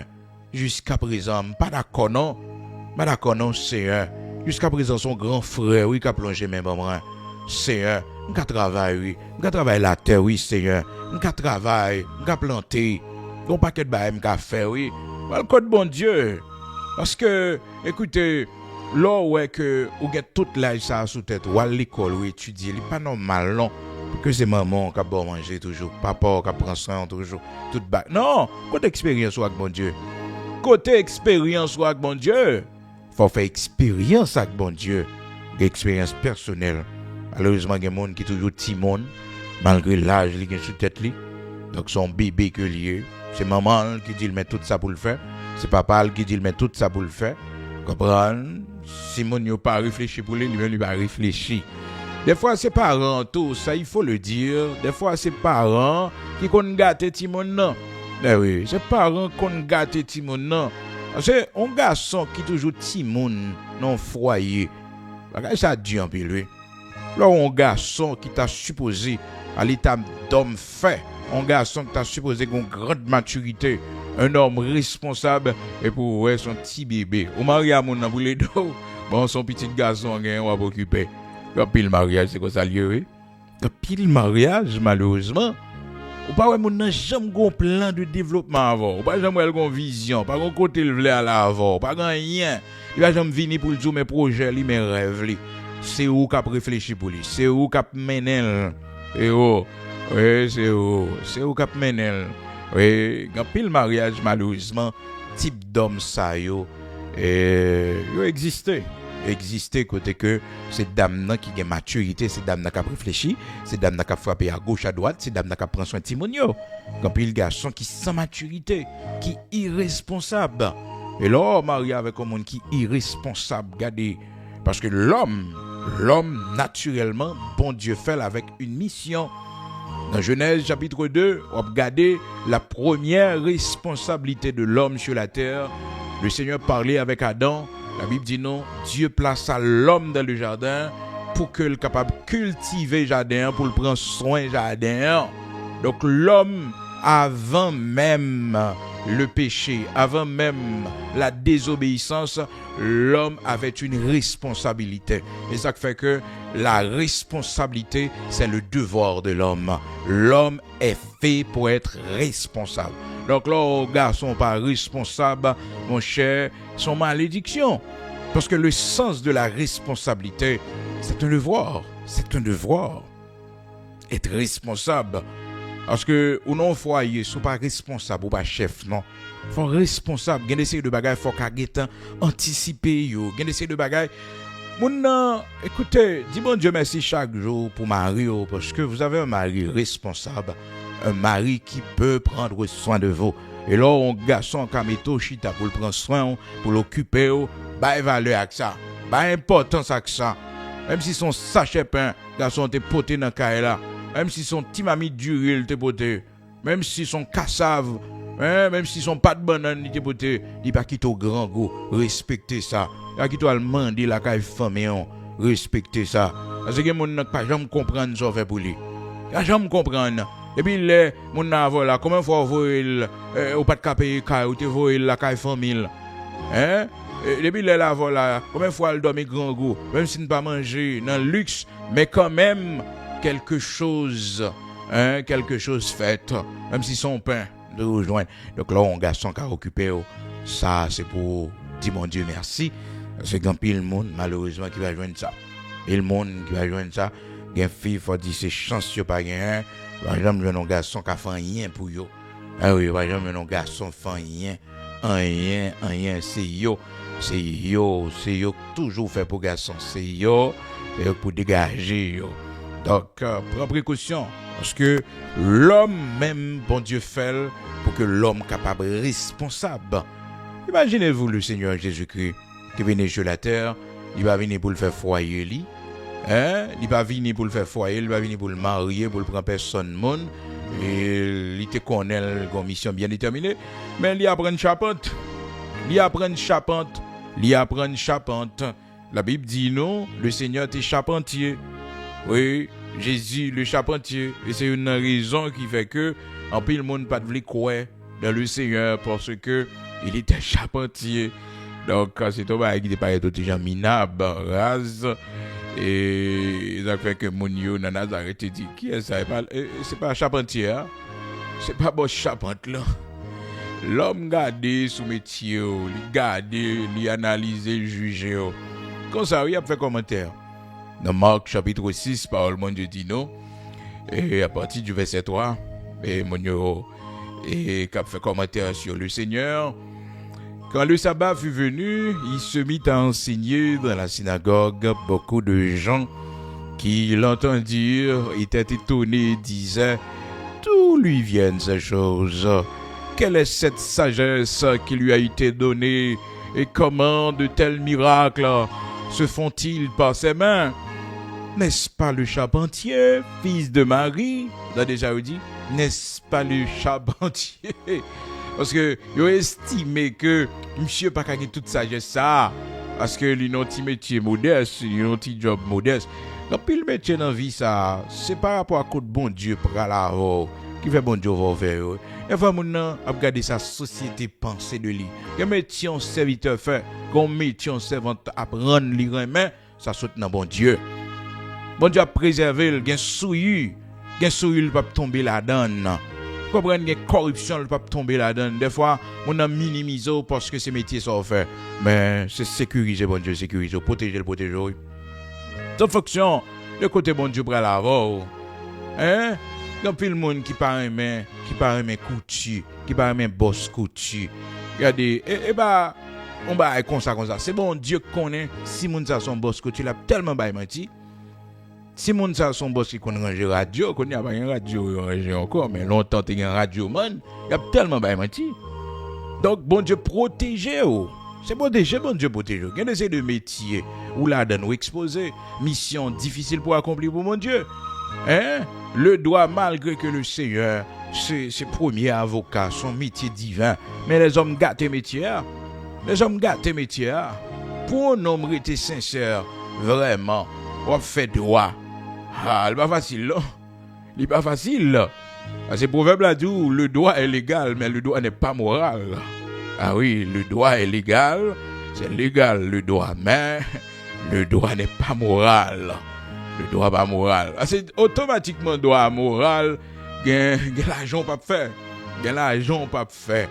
Jusqu'à présent, pas d'accord non Seigneur. Jusqu'à présent son grand frère oui qui a plongé même moi. Seigneur, m'ka travailler, m'ka travailler la terre, oui, Seigneur. M'ka travailler, m'ka planter. Gon paquet de bail m'ka faire, oui. Le code bon Dieu. Parce que, écoutez, là ouais que ou get toute l'âge ça sous tête, ou à l'école ou étudier, il pas normal non. Que c'est maman qui a bon manger toujours, papa qui prend soin toujours, toute bail. Non, côté expérience avec bon Dieu. Côté expérience avec bon Dieu. Faut faire expérience avec bon Dieu. Expérience personnelle. Malheureusement, il y a des gens qui sont toujours timon, malgré l'âge qui est sous tête. Donc, son bébé que lié. C'est maman qui dit qu'il met tout ça pour le faire. C'est papa qui dit qu'il met tout ça pour le faire. Comprendre? Si mon n'a pas réfléchi pour lui, lui-même, il va réfléchir. Des fois, c'est parents, tout ça, il faut le dire. Des fois, c'est parents qui ont gâté timon. Non. Mais oui, c'est parents qui ont gâté timon. Non. Parce que un garçon qui est toujours timon dans le foyer, ça dit un peu lui. Là, un garçon qui t'a supposé à l'état d'homme fait, un garçon qui t'a supposé une grande maturité, un homme responsable, et pour ouais, son petit bébé. Au mariage, mon aboulé d'eau, bon, son petit garçon, on va occuper. Puis le mariage, c'est quoi ça lieu, oui? Puis le mariage, malheureusement, ou pas, mon n'a jamais un plan de développement avant, ou pas jamais une vision, pas un côté le voulait à l'avant, pas rien. Il va jamais venir pour le jouer mes projets, mes rêves. C'est où qu'a réfléchi pour lui, c'est où qu'a mené. Et oh, oui, c'est où qu'a mené. Oui, quand pile mariage malheureusement type d'homme ça yo existé côté que c'est dame qui a maturité, c'est dame qui a réfléchi, c'est dame qui a frappé à gauche à droite, c'est dame qui a pris soin de Timonio. Quand puis le garçon qui sans maturité, qui irresponsable. Et là marié avec un monde qui irresponsable, regardez, parce que l'homme naturellement bon Dieu fait avec une mission. Dans Genèse chapitre 2, on regarde la première responsabilité de l'homme sur la terre. Le Seigneur parlait avec Adam. La Bible dit non, Dieu plaça l'homme dans le jardin pour qu'il soit capable de cultiver le jardin, pour le prendre soin du jardin. Donc l'homme, avant même le péché, avant même la désobéissance, l'homme avait une responsabilité. Et ça fait que la responsabilité, c'est le devoir de l'homme. L'homme est fait pour être responsable. Donc là, les garçons pas responsables, mon cher, sont malédiction. Parce que le sens de la responsabilité, c'est un devoir. C'est un devoir. Être responsable. Parce que, ou non, foyer, sont pas responsable, ou pas chef, non. Faut responsable. Gen essayer de bagaille, faut qu'à anticiper, yo. Gen essayer de bagaille. Mon écoutez, dis bon Dieu merci chaque jour pour mari, parce que vous avez un mari responsable. Un mari qui peut prendre soin de vous. Et là, on garçon kameto chita pour le prendre soin, pour l'occuper, bah valeur avec ça, bah importance avec ça. Même si son sachet pain, garçon te poté dans caille là, même si son petit mamie d'huile te poté, même si son cassave, même si son pâte de banane te poté, il pas quitter au grand goût, respectez ça. Il quitter al mandi la caille famille, respectez ça. Parce que mon n'a pas jamais comprendre ça fait pour lui. Il jamais comprendre. Et puis les mon n'avons là combien de fois voyez au pas de payer caille ou te voyez la caille famille. Et puis les là voilà combien de fois elle dormit grand goût même si ne pas manger dans le luxe mais quand même quelque chose fait même si son pain de rejoindre. Donc là on garçon qui a occupé ça c'est pour dire mon Dieu merci parce que grand pile monde malheureusement qui va joindre ça. Et le monde qui va joindre ça gen fille faut dire c'est chanceux pas gain. Par exemple, un garçon qui a fait rien pour yo. Ah oui, par exemple, un garçon fait rien, c'est yo toujours fait pour garçon, c'est yo pour dégager yo. Donc, prends précaution, parce que l'homme même, bon Dieu fait pour que l'homme capable responsable. Imaginez-vous le Seigneur Jésus-Christ qui vient sur la terre, il va venir pour le faire foyer lui. Il va venir pour le faire foyer, il va venir pour le marier, pour le prendre personne monde. Et il te connaît une mission bien déterminée. Mais il apprend charpente. La Bible dit non, le Seigneur est charpentier. Oui, Jésus le charpentier. Et c'est une raison qui fait que en plus le monde pas de croire dans le Seigneur parce que il était charpentier. Donc c'est tout qui n'est pas tout gens minable, rase. Et ça fait que mon yo dans Nazareth dit qui est ça c'est pas charpentier hein? C'est pas bon charpente là. L'homme garde sous métier, il garde, il analyse, il juge. Comme ça il a fait commentaire. Dans Marc chapitre 6 parole mon Dieu dit non. Et à partir du verset 3 et mon yo et qui a fait commentaire sur le Seigneur. Quand le sabbat fut venu, il se mit à enseigner dans la synagogue. Beaucoup de gens qui l'entendirent étaient étonnés et disaient « D'où lui viennent ces choses? Quelle est cette sagesse qui lui a été donnée? Et comment de tels miracles se font-ils par ses mains? N'est-ce pas le charpentier, fils de Marie? » Vous avez déjà dit « N'est-ce pas le charpentier? » Parce que ils ont estimé que monsieur pas gagné toute sagesse ça parce que il ont un petit métier modeste, il ont un petit job modeste. Quand il métier dans vie ça, c'est par rapport à quoi bon Dieu pour la qui fait bon Dieu va faire. Et va maintenant regarder sa société penser de lui. Que métier un serviteur fait, comme métier un servant apprendre lui remet, ça saute dans bon Dieu. Bon Dieu a préservé le gain souillure il pas tomber là-dedans. Comprendre que corruption ne peut pas tomber là-dedans. Des fois, on a minimisé parce que ces métiers sont faits. Mais c'est sécuriser, bon Dieu, sécuriser, protéger. Ça fonction, le côté bon Dieu pour l'avoir. Hein? Il y a plus de monde qui parle aimer coutu, qui parle aimer boss coutu. Regardez, on va comme ça. C'est bon Dieu connaît si moun ça son boss que tu l'as tellement bail menti. Si moun ça son boss qui connaît ranger radio, qu'on y a pas une radio ranger encore, mais longtemps tu as radio man, il y a tellement bail menti. Donc bon Dieu protégez vous. C'est protéger, bon Dieu protégez. Il y a des métiers où là dans nous exposer, mission difficile pour accomplir pour mon Dieu. Hein? Le droit malgré que le Seigneur c'est premier avocat, son métier divin, mais les hommes gâtent métier. Les hommes gâtent métier. Pour un homme rester sincère, vraiment, on fait droit. Ah, il n'est pas facile, là. Il n'est pas facile, là. C'est proverbe là dit le droit est légal, mais le droit n'est pas moral. Ah oui, le droit est légal, c'est légal le droit, mais le droit n'est pas moral. Le droit pas moral. Ah, c'est automatiquement droit moral, gain l'argent pas faire. Gain l'argent pas faire.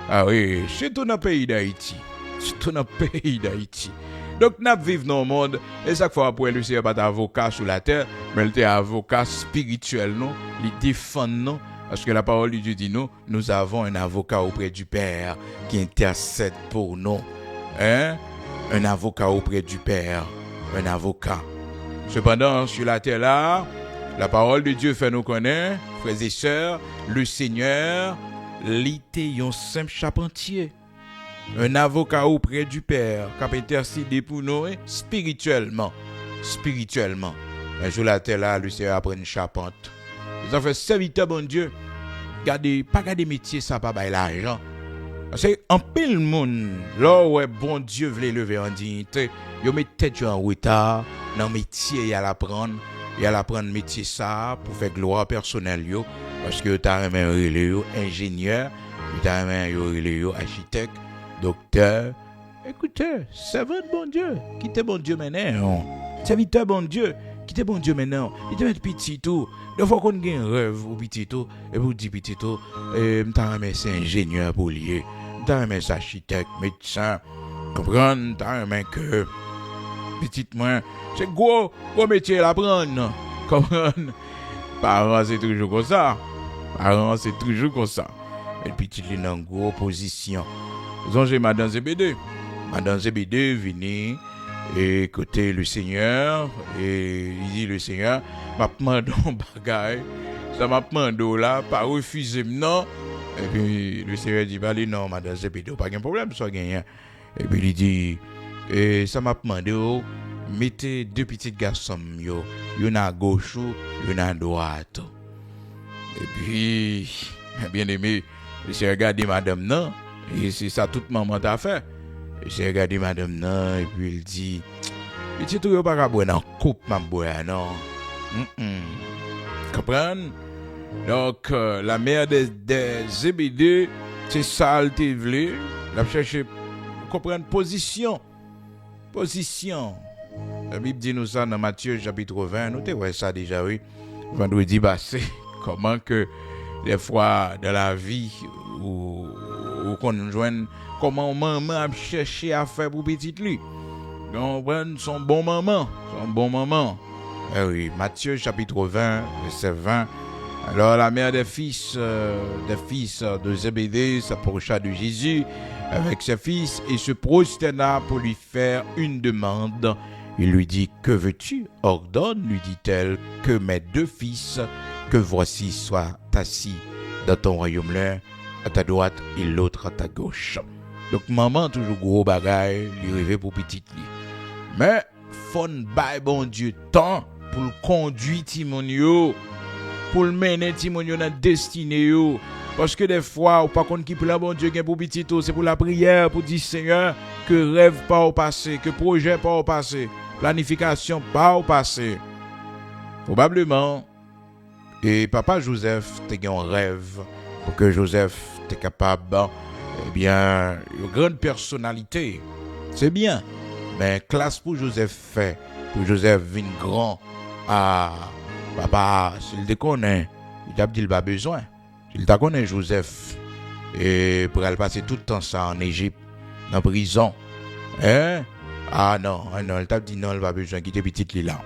Ah oui, surtout dans le pays d'Haïti. Surtout dans le pays d'Haïti. Donc, nous vivons dans le monde, et chaque fois après, le Seigneur n'est pas avocat sur la terre, mais il est avocat spirituel, non? Il défend, non? Parce que la parole de Dieu dit, nous avons un avocat auprès du Père qui intercède pour nous. Hein? Un avocat auprès du Père. Un avocat. Cependant, sur la terre là, la parole de Dieu fait nous connaître, frères et sœurs, le Seigneur, l'était un simple charpentier. Un avocat auprès du Père qui a intercédé pour nous spirituellement. Spirituellement. Mais sur la terre là, le Seigneur apprend une charpente. Ils ont fait serviteur bon Dieu. Pas garder métier, ça pas bail l'argent. C'est en pile monde, là où bon Dieu voulait lever en dignité, yo met tête en retard dans métier y a l'apprendre, métier ça pour faire gloire personnelle yo parce que t'as même relé ingénieur, t'as même relé architecte, docteur. Écoutez, servant bon Dieu, quittez bon Dieu maintenant. Serviteur bon Dieu, quittez bon Dieu maintenant. Il te met petit tout. Des fois qu'on gagne un rêve au petit tout et vous dit petit tout, t'as même c'est ingénieur pour lier. T'as même architecte, médecin, comprendre, t'as même que petit moins, c'est gros métier à apprendre, comprendre. Parents c'est toujours comme ça, et petit il est dans une grosse position. J'ai Madame Zébédée vient et côté le Seigneur, et il dit le Seigneur, m'a demandé un bagage, ça m'a demandé là, pas refuser non. Et puis le Seigneur dit, allez non, Madame Zébédée, pas de problème, ça gagne. Et puis il dit, ça m'a demandé, mettez deux petits garçons, y'en a à gauche, y'en a à droite. Et puis, bien aimé, le Seigneur regarde Madame non, et c'est ça toute maman t'a fait. J'ai regardé Madame non, et puis il dit, petit tout pas boire dans coupe ma boire non. Comprendre? Donc la mère des Zébédée, c'est ça elle te voulait, la chercher comprendre position. La Bible dit nous ça dans Matthieu chapitre 20, nous te voyons ça déjà oui. Vendredi passé, comment que des fois dans la vie où qu'on joigne comment maman a cherché à faire pour petite lui. Donc son bon maman. Eh oui, Matthieu chapitre 20, verset 20. Alors la mère des fils de Zébédée s'approcha de Jésus avec ses fils et se prosterna pour lui faire une demande. Il lui dit, que veux-tu? Ordonne, lui dit-elle, que mes deux fils que voici soient assis dans ton royaume l'un à ta droite et l'autre à ta gauche. Donc maman toujours gros bagaille, lui rêver pour petite lui. Mais faut bail bon Dieu temps pour le conduire Timonio, pour le mener Timonio dans destinée yo. Parce que des fois, ou pas contre qui plan bon Dieu gain pour petit tout, c'est pour la prière pour dire Seigneur que rêve pas au passé, que projet pas au passé, planification pas au passé. Probablement et papa Joseph te un rêve pour que Joseph t'es capable une grande personnalité. C'est bien. Mais classe pour Joseph fait, pour Joseph vient grand papa, s'il te connaît, il t'a dit il pas besoin. Il t'a connaît Joseph et pour aller passer tout le temps ça en Égypte, en prison. Ah non, il t'a dit non, il pas besoin quitter petit là.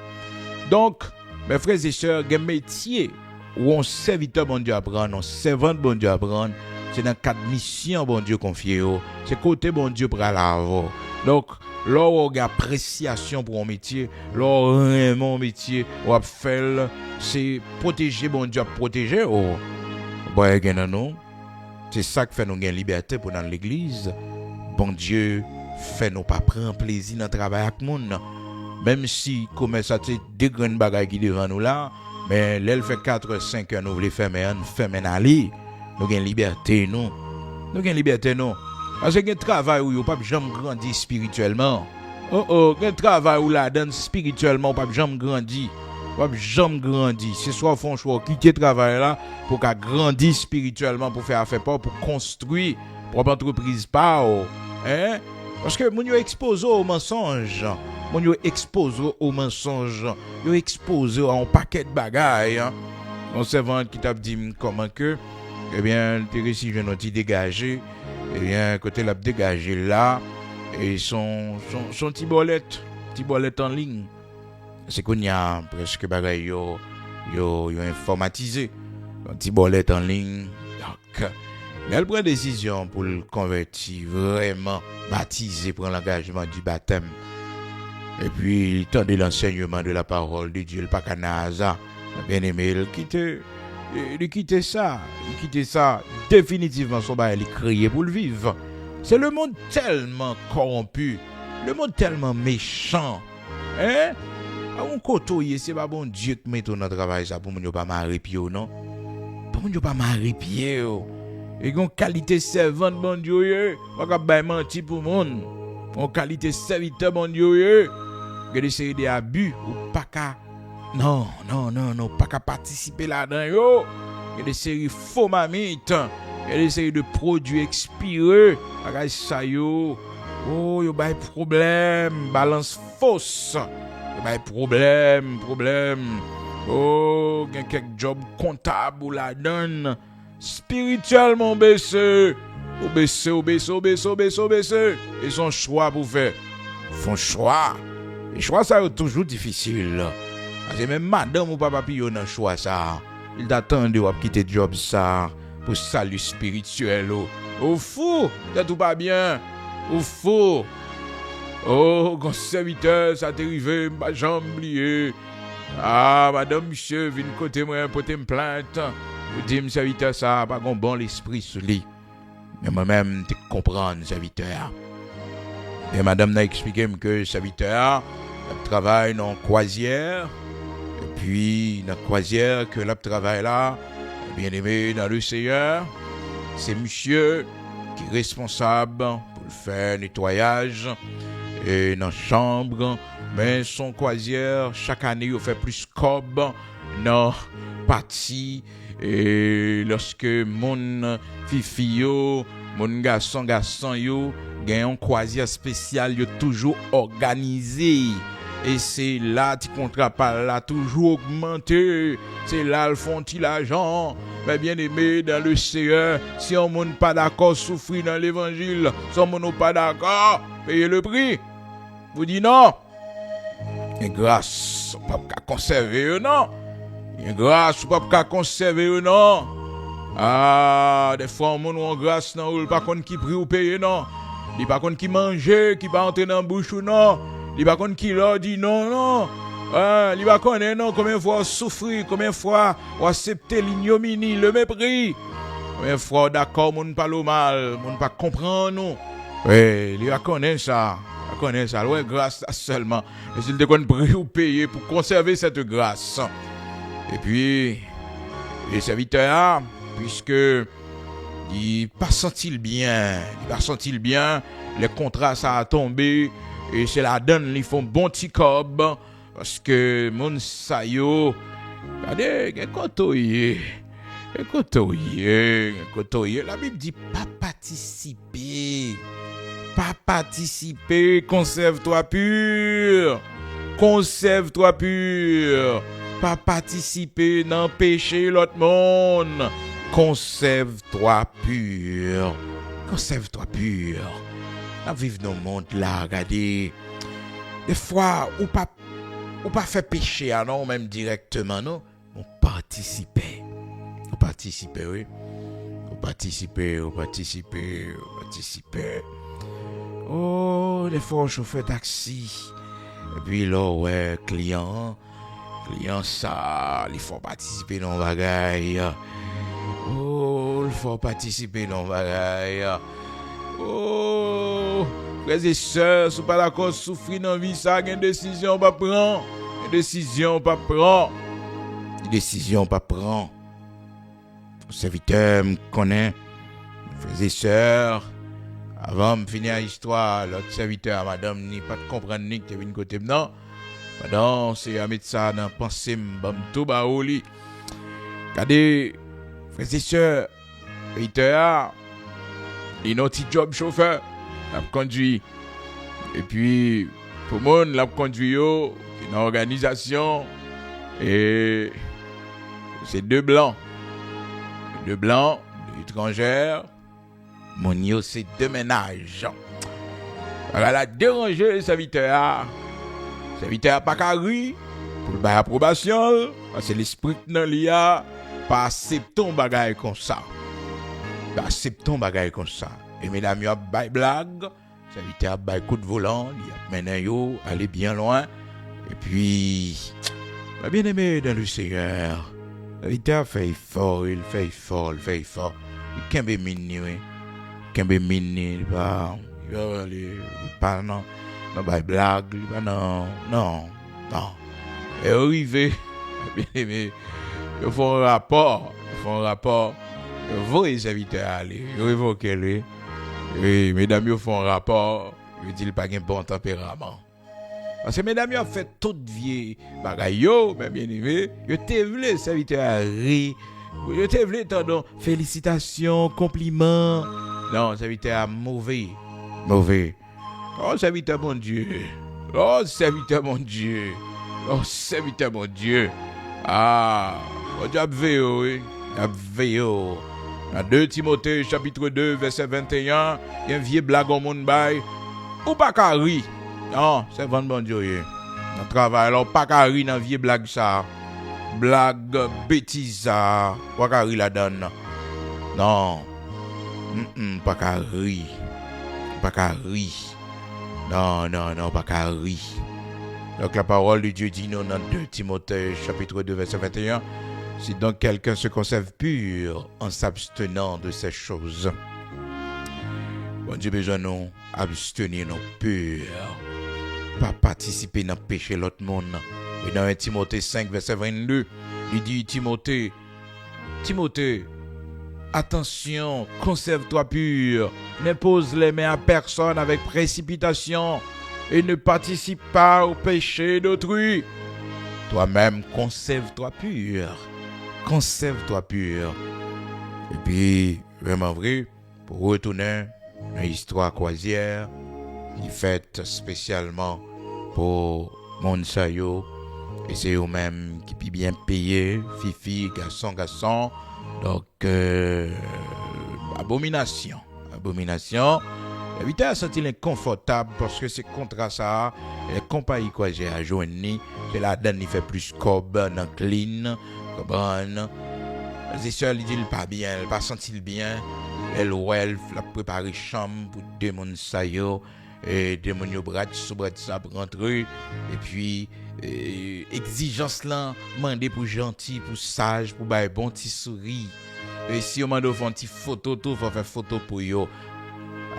Donc, mes frères et sœurs, il y a un métier où on serviteur bon Dieu apprendre, on servant bon Dieu apprendre, c'est dans cadre mission bon Dieu confié yo, c'est côté bon Dieu pour la vo. Donc là on a appréciation pour un métier, là vraiment métier on fait c'est protéger bon Dieu protéger oh. Bon non. C'est ça qui fait nous gagner liberté pour dans l'église. Bon Dieu fait nous pas prendre plaisir dans travail avec monde. Même si comme ça c'est des grandes bagages qui devant nous là, mais l'elle fait 4 5 ans nous voulons faire mais on fait mais aller. Nous gagne liberté nous. Nous gagne liberté nous. Parce que un travail où pas jamais grandir spirituellement. Un travail où la donne spirituellement pas jamais grandir. Pas jamais grandir. C'est soit font choix quitter travail là pour qu'a grandir spirituellement pour faire affaire pas pour construire propre entreprise pas hein parce que mon yo exposé au mensonge. Mon yo exposé au mensonge. Yo exposé à un paquet de bagailles. On se vend qui t'a dit comment que eh bien t'es réussi je n'ai dégagé eh bien côté l'a dégagé là et son petit bolette en ligne. C'est qu'on y a presque bagaille yo informatisé un petit bolette en ligne. Donc elle prend décision pour le convertir vraiment baptiser prendre l'engagement du baptême et puis tendre l'enseignement de la parole de Dieu le pas canasa bien aimé il quitter ça définitivement son bail il crier pour le vivre. C'est le monde tellement corrompu, le monde tellement méchant hein. On côtoyer c'est pas bon Dieu qui met dans travail ça pour nous pas marrer pied non pour nous pas marrer pied et gon qualité servante bon Dieu pas capable mentir pour monde on qualité serviteur bon Dieu que des séries d'abus ou pas qu'à non pas qu'à participer là-dedans yo il y a des séries faux mamites il y a des séries de produits expirés bagay ça yo yo ba problème balance fausse yo ba problème il y a quelques jobs comptables ou la donne spirituellement baissé et son choix pour faire font choix et choix ça est toujours difficile parce que même madame ou papa piyo dans choix ça il t'attend de quitter job ça pour salut spirituel au fou t'es tout pas bien au fou quand serviteur ça t'est arrivé pas jamais oublié madame monsieur vient côté moi pour te me plainte ou dire serviteur ça pas bon l'esprit sur lui mais moi-même te comprendre serviteur et madame n'a expliqué que serviteur travaille dans croisière et puis dans croisière que la travaille là bien aimé dans le Seigneur c'est monsieur qui est responsable pour le faire nettoyage et dans chambre mais son croisière chaque année il fait plus cob dans partie et lorsque mon fifi yo mon garçon yo gagne un croisière spécial yo toujours organisé et c'est là ti contrat par là toujours augmenté c'est là le font ti l'argent mais bien aimé dans le Seigneur si on monde pas d'accord souffrir dans l'évangile si on monde pas d'accord payer le prix vous dit non et grâce pas conserver non et grâce pas conserver non des fois on monde en grâce non ou pas contre qui prix ou payer non il pas contre qui manger qui pas entrer dans bouche ou non il pas contre qui leur dit non il pas connaît non combien de fois souffrir combien de fois on accepter l'ignominie le mépris combien de fois d'accord mon parle mal mon pas comprendre non il va connaître ça ouais grâce seulement mais s'il te connaît prix ou payer pour conserver cette grâce et puis les serviteurs puisque il pas senti bien les contrats ça a tombé et c'est la donne ils font bon petit cob parce que mon sayo regardez kotoye la Bible dit pas participer conserve-toi pur pas participer dans péché l'autre monde conserve-toi pur la vivre dans le monde là regardez des fois ou pas faire péché non même directement non on participer oui on participer. Oh, des fois, on chauffe taxi. Et puis là, ouais, client ça, il faut participer dans le bagaille. Oh, il faut participer dans le bagaille. Oh, frères et sœurs, si vous pas d'accord, souffrir dans la vie, ça, il y a une décision pas prendre. Décision pas prendre. Le serviteur me connaît, frères et sœurs. Avant de finir l'histoire, l'autre serviteur, madame, ni pas de comprendre ni que tu es venu côté non. Madame, c'est à mettre ça dans pensée, m'bam tout ba au lit. Regardez, frères et sœurs, serviteur, il a un petit job chauffeur, l'a conduit. Et puis, pour le monde, l'a conduit, une organisation, et c'est deux blancs, étrangères. Mon yo, c'est deux ménages. Alors, elle a dérangé le serviteur. Le serviteur pas carré pour le bail approbation. Parce que l'esprit dans l'IA, pas accepter un bagage comme ça. Et mesdames, il y a bail blague. Le serviteur a bail coup de volant. Il a mené yo, aller bien loin. Et puis, bien aimé dans le Seigneur. Le serviteur fait effort. Il kembe mini, oui. Il pas non blague, non. Et arrivé, bien aimé, ils font un rapport, ils vont les inviter à aller, ils révoquent lui. Et mesdames, ils font un rapport, ils disent pas un bon tempérament. Parce que mesdames, ils ont fait toute vie, bagaille, mais bien aimé, ils te voulaient serviteur à rire, ils te voulaient t'entendre félicitations, compliments. Non, serviteur mauvais. Oh, serviteur mon Dieu. Ah, on doit veiller, Dans 2 Timothée, chapitre 2, verset 21, il y a un vieux blague au monde bail. Ou pas carré. Non, c'est vraiment bon Dieu. Dans travail, alors pas carré dans vieux blague ça. Blague, bêtise ça. Pas carré la donne. Non. Pas carré. Non, pas carré. Donc la parole de Dieu dit nous dans 2 Timothée chapitre 2 verset 21, si donc quelqu'un se conserve pur en s'abstenant de ces choses. Bon Dieu besoin nous abstenir nous purs. Pas participer dans le péché l'autre monde. Et dans 1 Timothée 5 verset 22, il dit Timothée, attention, conserve-toi pur, n'impose les mains à personne avec précipitation et ne participe pas au péché d'autrui. Toi-même, conserve-toi pur. Et puis, vraiment vrai, pour retourner dans l'histoire croisière, il fait spécialement pour Monsayo, et c'est eux-mêmes qui peuvent bien payer, fifi, garçon. Donc, abomination. Évitez à sentir inconfortable parce que c'est contre ça. Les compagnies que j'ai à joindre, c'est là-dedans qui fait plus cob dans clean. Les sœurs, ils disent pas bien, elles pas sentir bien. Elle a préparé chambre pour des gens sayo et des gens brat ça pour rentrer. Et puis, exigence là, demander pour gentil, pour sage, pour bailler bon petit sourire. Et si on m'a donné une petite photo, tout faut faire photo pour yo.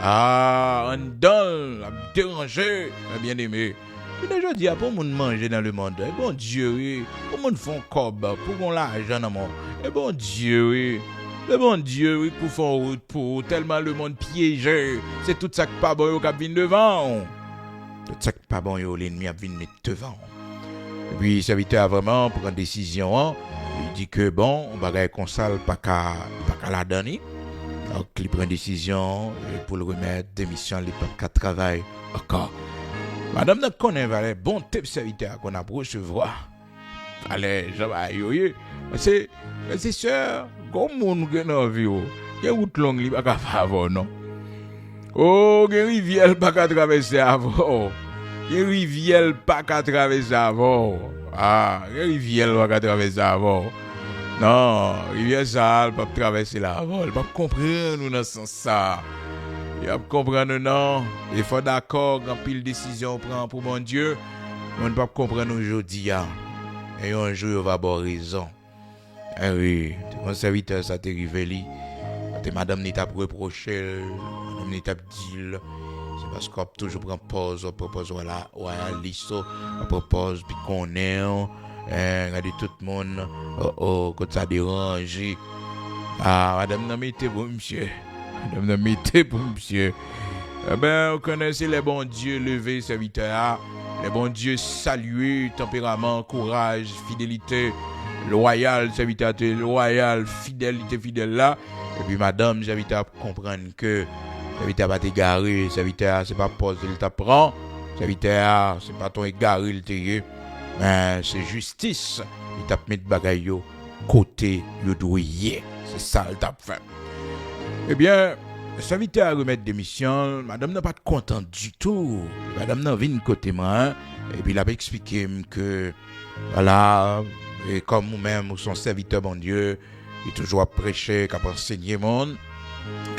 Ah, on donne, la déranger, bien aimé. Je déjà dit pour moun manger dans le monde. Et bon Dieu, oui. Pour moun font cob, pour qu'on l'argent dans mon. Et bon Dieu, oui. Le bon Dieu, oui, pour faire route pour tellement le monde piégé. C'est tout ça qui pas bon qui vient devant. Tout ça qui pas bon l'ennemi a vient mettre devant. Et puis, le serviteur a vraiment pris une décision. Il dit que bon, on va gagner comme ça, pas qu'à la donner. Donc, il prend une décision pour le remettre, démission, il pas qu'à travailler encore. Madame ne connaît pas les bons types serviteurs qu'on a pour recevoir. Allez, j'avais c'est sûr, comme on a dans la vie, il y a une route longue, il n'y a pas faire avant, non? Oh, il y a une rivière pas qu'à traverser avant. Il y a une rivière pas qu'à traverser avant. Ah, il y a une rivière pas qu'à traverser avant. Non, rivière ça, pas traverser la vol, pas comprendre nous dans ce sens ça. Il a comprendre non, il faut d'accord quand pile décision prend pour mon Dieu, on ne peut pas comprendre aujourd'hui. Et un jour on va avoir raison. Eh oui, mon serviteur ça t'est arrivé madame ni t'a reproché, madame ni t'a dit c'est parce qu'on toujours prend pause, on propose voilà, liste, on propose puis qu'on est regardez tout le monde quand ça dérange. Ah, madame n'a mis pour monsieur. Madame n'a mis pour monsieur. Eh ben, vous connaissez les bons dieux levés, serviteurs. Les bons dieux salués, tempérament, courage, fidélité, loyal, serviteur, loyal, fidélité, fidèle là. Et puis, madame, serviteur, comprendre que serviteur va t'égarer. Serviteur, c'est pas pause, il t'apprend. Serviteur, c'est pas ton égaré, il t'égarer. Mais c'est justice. Il t'a mis de bagaille côté le douillet. C'est ça, il t'a fait. Eh bien, le serviteur a remettre démission. Madame n'a pas de content du tout. Madame n'a vu côté moi. Et puis, il a expliqué que, voilà, et comme nous-mêmes, nous sommes serviteurs, bon Dieu, il toujours prêché, qu'il a enseigné le monde.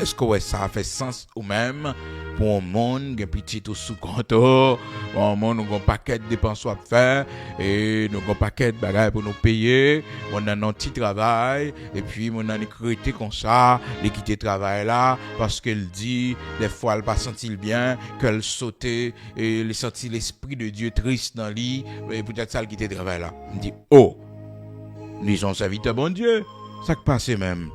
Est-ce que ouais, ça a fait sens ou même pour un monde qui est petit ou sous-compte, pour un monde qui a un paquet de dépenses à faire et nous avons un paquet de bagages pour nous payer, on a un petit travail et puis on a écrit comme ça, les quitter travail là parce qu'elle dit des fois elle pas senti bien, qu'elle sautait et elle senti l'esprit de Dieu triste dans le lit et peut-être ça elle quitter travail là. On dit oh, nous sommes serviteurs bon Dieu, ça qui passe même.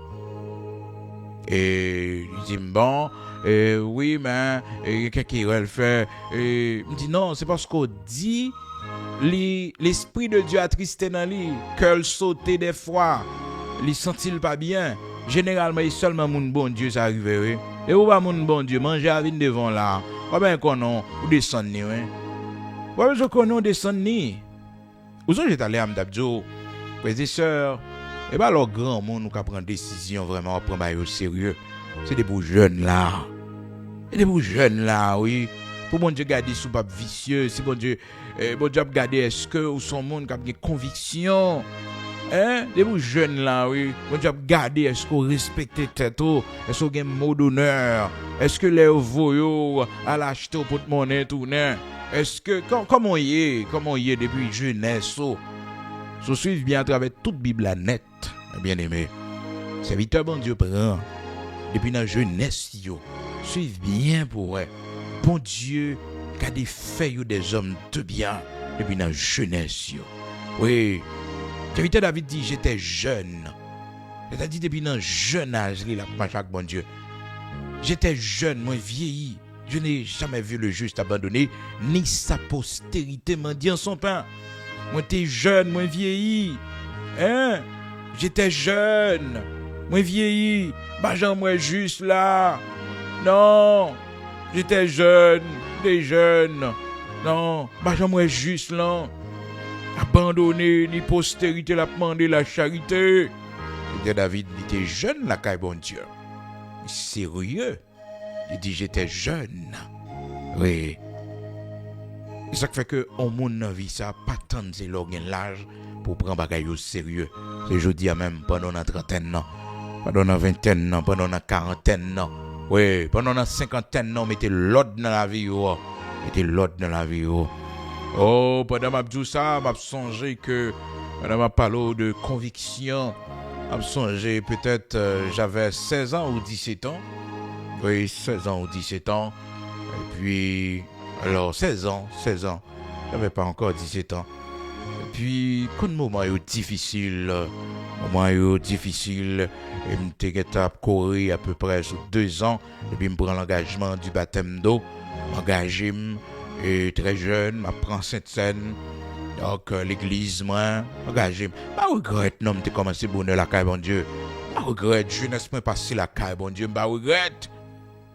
Et il dit bon, oui mais qu'est-ce qu'il va faire? Il me dit non, c'est parce qu'on dit l'esprit de Dieu a tristé dans lui, qu'elle sautait des fois, il sentit pas bien. Généralement, il seulement mon bon Dieu ça arrive. Et où va mon bon Dieu manger à vin devant là? Pas bien qu'on ou descendre ni hein. Pas bien qu'on descendre ni. Où sont j'étais allé à m'dabjo, frères et sœurs. Et bien, alors, grand monde, nous qui prend décision vraiment, on prend au sérieux. C'est des beaux jeunes là. Et des beaux jeunes là, oui. Pour mon Dieu, garder sous pape vicieux. Si bon Dieu, garder est-ce que ou son monde qui a des convictions. Hein? Des beaux jeunes là, oui. Bon Dieu, garder est-ce qu'on respecte tête, est-ce qu'on a un mot d'honneur. Est-ce que les voyous à l'acheter au porte-monnaie tout n'est. Est-ce que, comment on y est depuis jeunesse, so suivre bien à travers toute Bible à net, bien aimé. Serviteur bon Dieu prend depuis la jeunesse yo. Suivre bien pour eux. Bon Dieu qui a des faits des hommes de bien depuis la jeunesse yo. Oui. Serviteur David dit j'étais jeune. C'est-à-dire dit depuis un jeune âge il a pas chaque bon Dieu. J'étais jeune, moi vieilli. Je n'ai jamais vu le juste abandonné ni sa postérité mendiant son pain. Moi t'es jeune, moi vieilli. Hein? J'étais jeune. Moi vieilli. Bah j'en moi juste là. Non. J'étais jeune. Des jeunes. Non. Bah j'en moi juste là. Abandonné, ni postérité l'a demandé la charité. Et David était jeune là, caille bon Dieu. Sérieux. Il dit j'étais jeune. Oui. Et ça fait que on monde dans vie ça pas tant de l'âge pour prendre bagaille au sérieux. C'est jeudi même pendant la trentaine ans, pendant la vingtaine ans, pendant la quarantaine ans. Oui, pendant la cinquantaine ans, mettez l'ordre dans la vie mettez l'ordre dans la vie Oh, pendant m'a dit ça, m'a songé que pendant m'a parlé de conviction, m'a songé peut-être j'avais 16 ans ou 17 ans. Oui, 16 ans ou 17 ans. Et puis alors, 16 ans, j'avais pas encore 17 ans. Et puis, quand le moment est difficile, et je courir à peu près sur 2 ans, et puis je prends l'engagement du baptême d'eau, m'engager, et très jeune, je prends Sainte-Seine, donc l'église, moi, engagé. Je regrette, non, je commencé bonheur la caille, bon Dieu. Je regrette, jeunesse, moi, passer la caille, bon Dieu, je regrette.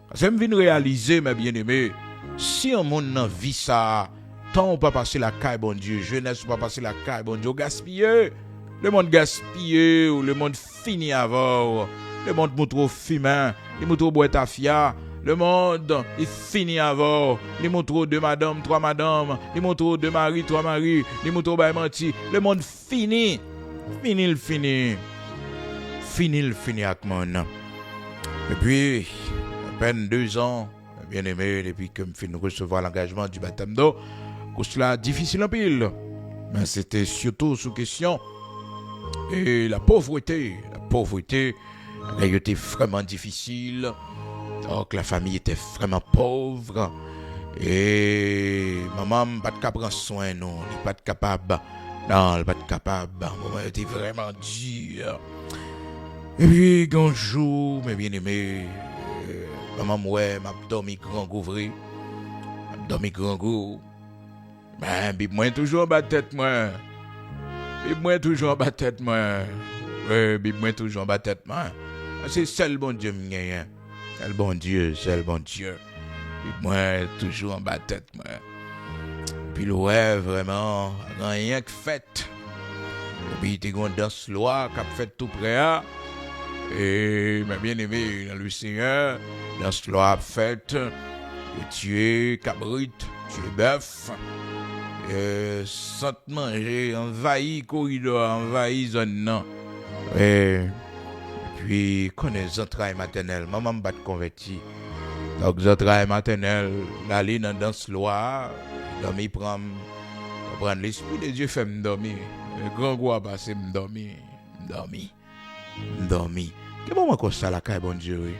Parce que je viens réaliser, mes bien-aimés, si un monde n'a vie ça, tant on pas passer la caille, bon Dieu, jeunesse pas passer la caille, bon Dieu, gaspiller. Le monde gaspillé, ou le monde fini avant, le monde montre fumain, il montre boîte à fia, le monde est fini avant, il montre 2 madame, 3 madame, il montre 2 mari, 3 mari, il montre ba menti, le monde fini. fini avec mon nom. Et puis, à peine 2 ans, bien aimé, depuis que je finis recevoir l'engagement du baptême d'eau, que cela difficile en pile. Mais c'était surtout sous question. Et la pauvreté, elle était vraiment difficile. Donc la famille était vraiment pauvre. Et maman n'a pas de prendre soin, non. Elle n'est pas capable. Non, elle n'est pas capable. Maman était vraiment dur. Et puis, un jour, mes bien-aimés, maman, m'a dormi grand gouvri. M'a dormi grand goût. Ben, moi toujours en bas de tête, moi. Moi toujours en bas de tête, moi. Oui, moi toujours en bas de tête, moi. C'est seul bon Dieu, m'gagne. Seul bon Dieu. Moi toujours en bas de tête, moi. Puis ouais, vraiment, rien que fait. Et puis t'es dans ce loi qui a fait tout près à. Et m'a bien aimé dans le Seigneur, dans ce loi fait, tuer cabrit, tuer bœuf. Sans manger, envahi corridor, envahi zone non. Et puis connais entrailles maternelles, maman m'a converti. Donc entrailles maternelles, la ligne dans ce loi, dormir prendre l'esprit de Dieu fait me dormir. Le grand goût passer me dormir. Que moment comme ça la caille bon Dieu.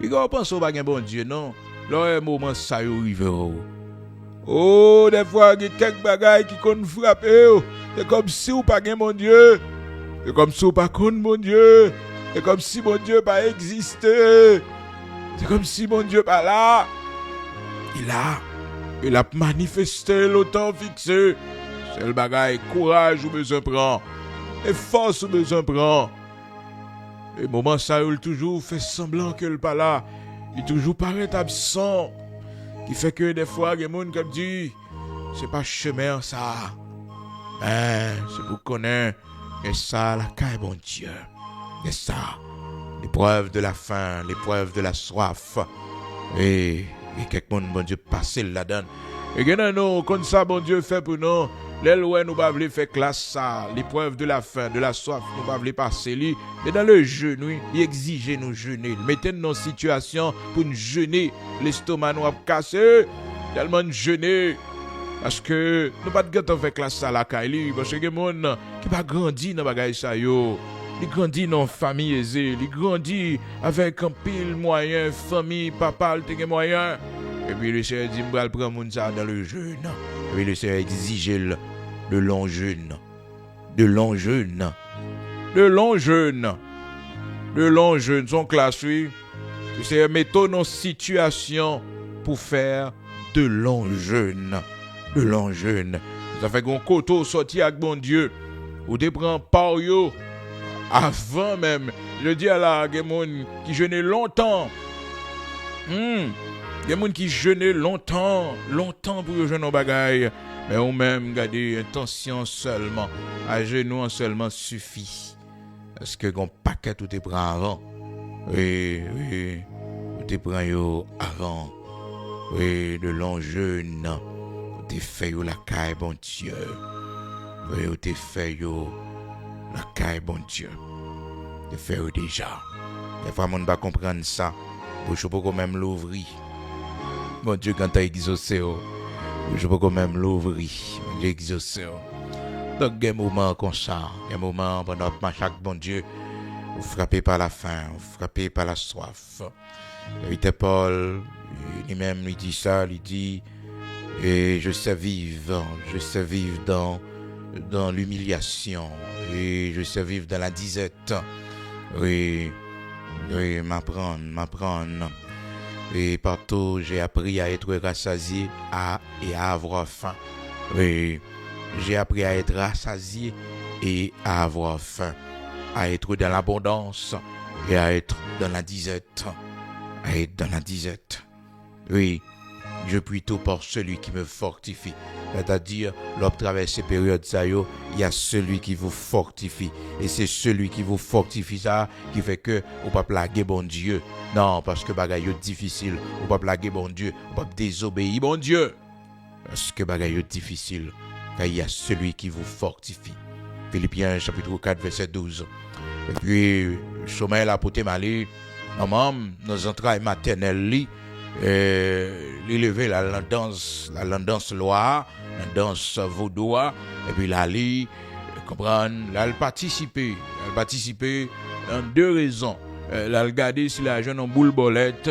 Il qu'on pense au bagage bon Dieu non. Là un moment ça y arrive. Oh, des fois, il y a quelques bagailles qui qu'on frappe. C'est comme si ou pas mon Dieu. C'est comme si ou pas con mon Dieu. C'est comme si mon Dieu pas existé. C'est comme si mon Dieu pas là. Il a manifesté l'autant fixé. C'est le bagaille, courage ou besoin prend. Et force ou besoin prend. Et moment ça, il toujours fait semblant qu'il n'est pas là. Il toujours paraît absent. Qui fait que des fois, il y a des gens qui disent, c'est pas chemin ça. C'est pour connaître. Et ça, la caille, bon Dieu. Et ça, l'épreuve de la faim, l'épreuve de la soif. Et quelqu'un, bon Dieu, passer là-dedans. Et nous, comme ça, bon Dieu, fait pour nous. L'aile où nous ne voulons faire classe ça, l'épreuve de la faim, de la soif, nous ne voulons pas passer lui. Mais dans le jeûne, il exige nous jeûner. Mettez-nous en situation pour nous jeûner. L'estomac nous a cassé, tellement nous jeûner. Parce que nous ne pouvons pas faire classe ça la caille. Parce que les gens qui n'ont pas grandi dans les bagages ça yo. Ils grandissent dans une famille aisée. Ils grandissent avec un pile moyen, famille, papa, il y a moyen. Et puis le Seigneur dit, je vais prendre ça dans le jeûne. Et puis le Seigneur exige le long jeûne. Le long jeûne, son classe, oui. Le Seigneur met en situation pour faire de longs jeûnes. Ça fait qu'on koto sorti avec bon Dieu. Ou te prend par yo. Avant même. Je dis à la gens qui jeûnent longtemps. Il y a des gens qui jeûnent longtemps pour jeûner nos bagailles. Mais ou même, regardez, intention seulement, à genoux seulement suffit. Parce que qu'on paquet tout te prend avant. Oui, tout te prend avant. Oui, de longs jeûnes, te fait la caille, bon Dieu. Oui, te fait la caille, bon Dieu. Te fait déjà. Des fois, on ne va pas comprendre ça. Je peux quand même l'ouvrir. Mon Dieu, quand tu as exaucé, je peux quand même l'ouvrir. Mon Dieu, exaucé. Donc, il y a un moment comme ça. Il y a un moment pendant chaque bon Dieu, vous frappez par la faim, vous frappez par la soif. Et Paul, lui-même, lui dit ça, il dit, et je sais vivre dans l'humiliation, et je sais vivre dans la disette. Oui, m'apprendre. Et partout, j'ai appris à être rassasié et à avoir faim. Oui, j'ai appris à être rassasié et à avoir faim. À être dans l'abondance et à être dans la disette. Oui, je prie tout par celui qui me fortifie. C'est-à-dire, lors de traverser ces périodes, il y a celui qui vous fortifie. Et c'est celui qui vous fortifie ça qui fait que vous ne pouvez pas plaguer bon Dieu. Non, parce que bagaille est difficile. Vous ne pouvez pas plaguer bon Dieu. Vous ne pouvez pas désobéir bon Dieu. Parce que bagaille est difficile. Car il y a celui qui vous fortifie. Philippiens chapitre 4 verset 12. Et puis, sommeil la poté malé, maman, nos entrailles maternelles, les lever la danse loire, la danse vaudois, et puis la lit, comprendre, là, elle participait dans deux raisons. Là, elle regardait si la jeune en boule bolette,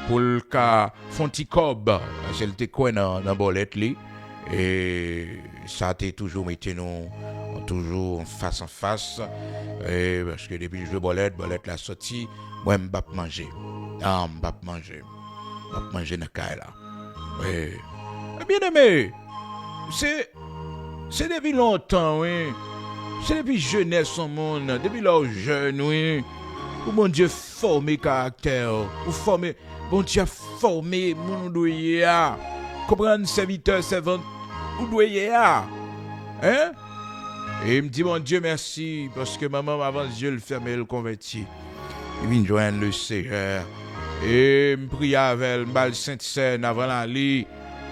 pour le cas Fonticob, parce qu'elle était quoi dans bolette li, et ça a été toujours mis nous toujours face en face, et parce que depuis que je veux bolette la sortie, moi m'bap manger dans caille là. Et bien aimé, c'est depuis longtemps, oui, c'est depuis jeunesse au monde, depuis l'âge jeune, oui, où mon Dieu formé caractère, ou formé bon Dieu a formé mon douye a. Comprendre serviteur, servante, ou douye a. Hein? Et il me dit, mon Dieu, merci, parce que maman, avant Dieu le fermer, le converti. Il vient joindre le Seigneur. Et me prie avec elle, me Sainte-Seine avant la lit,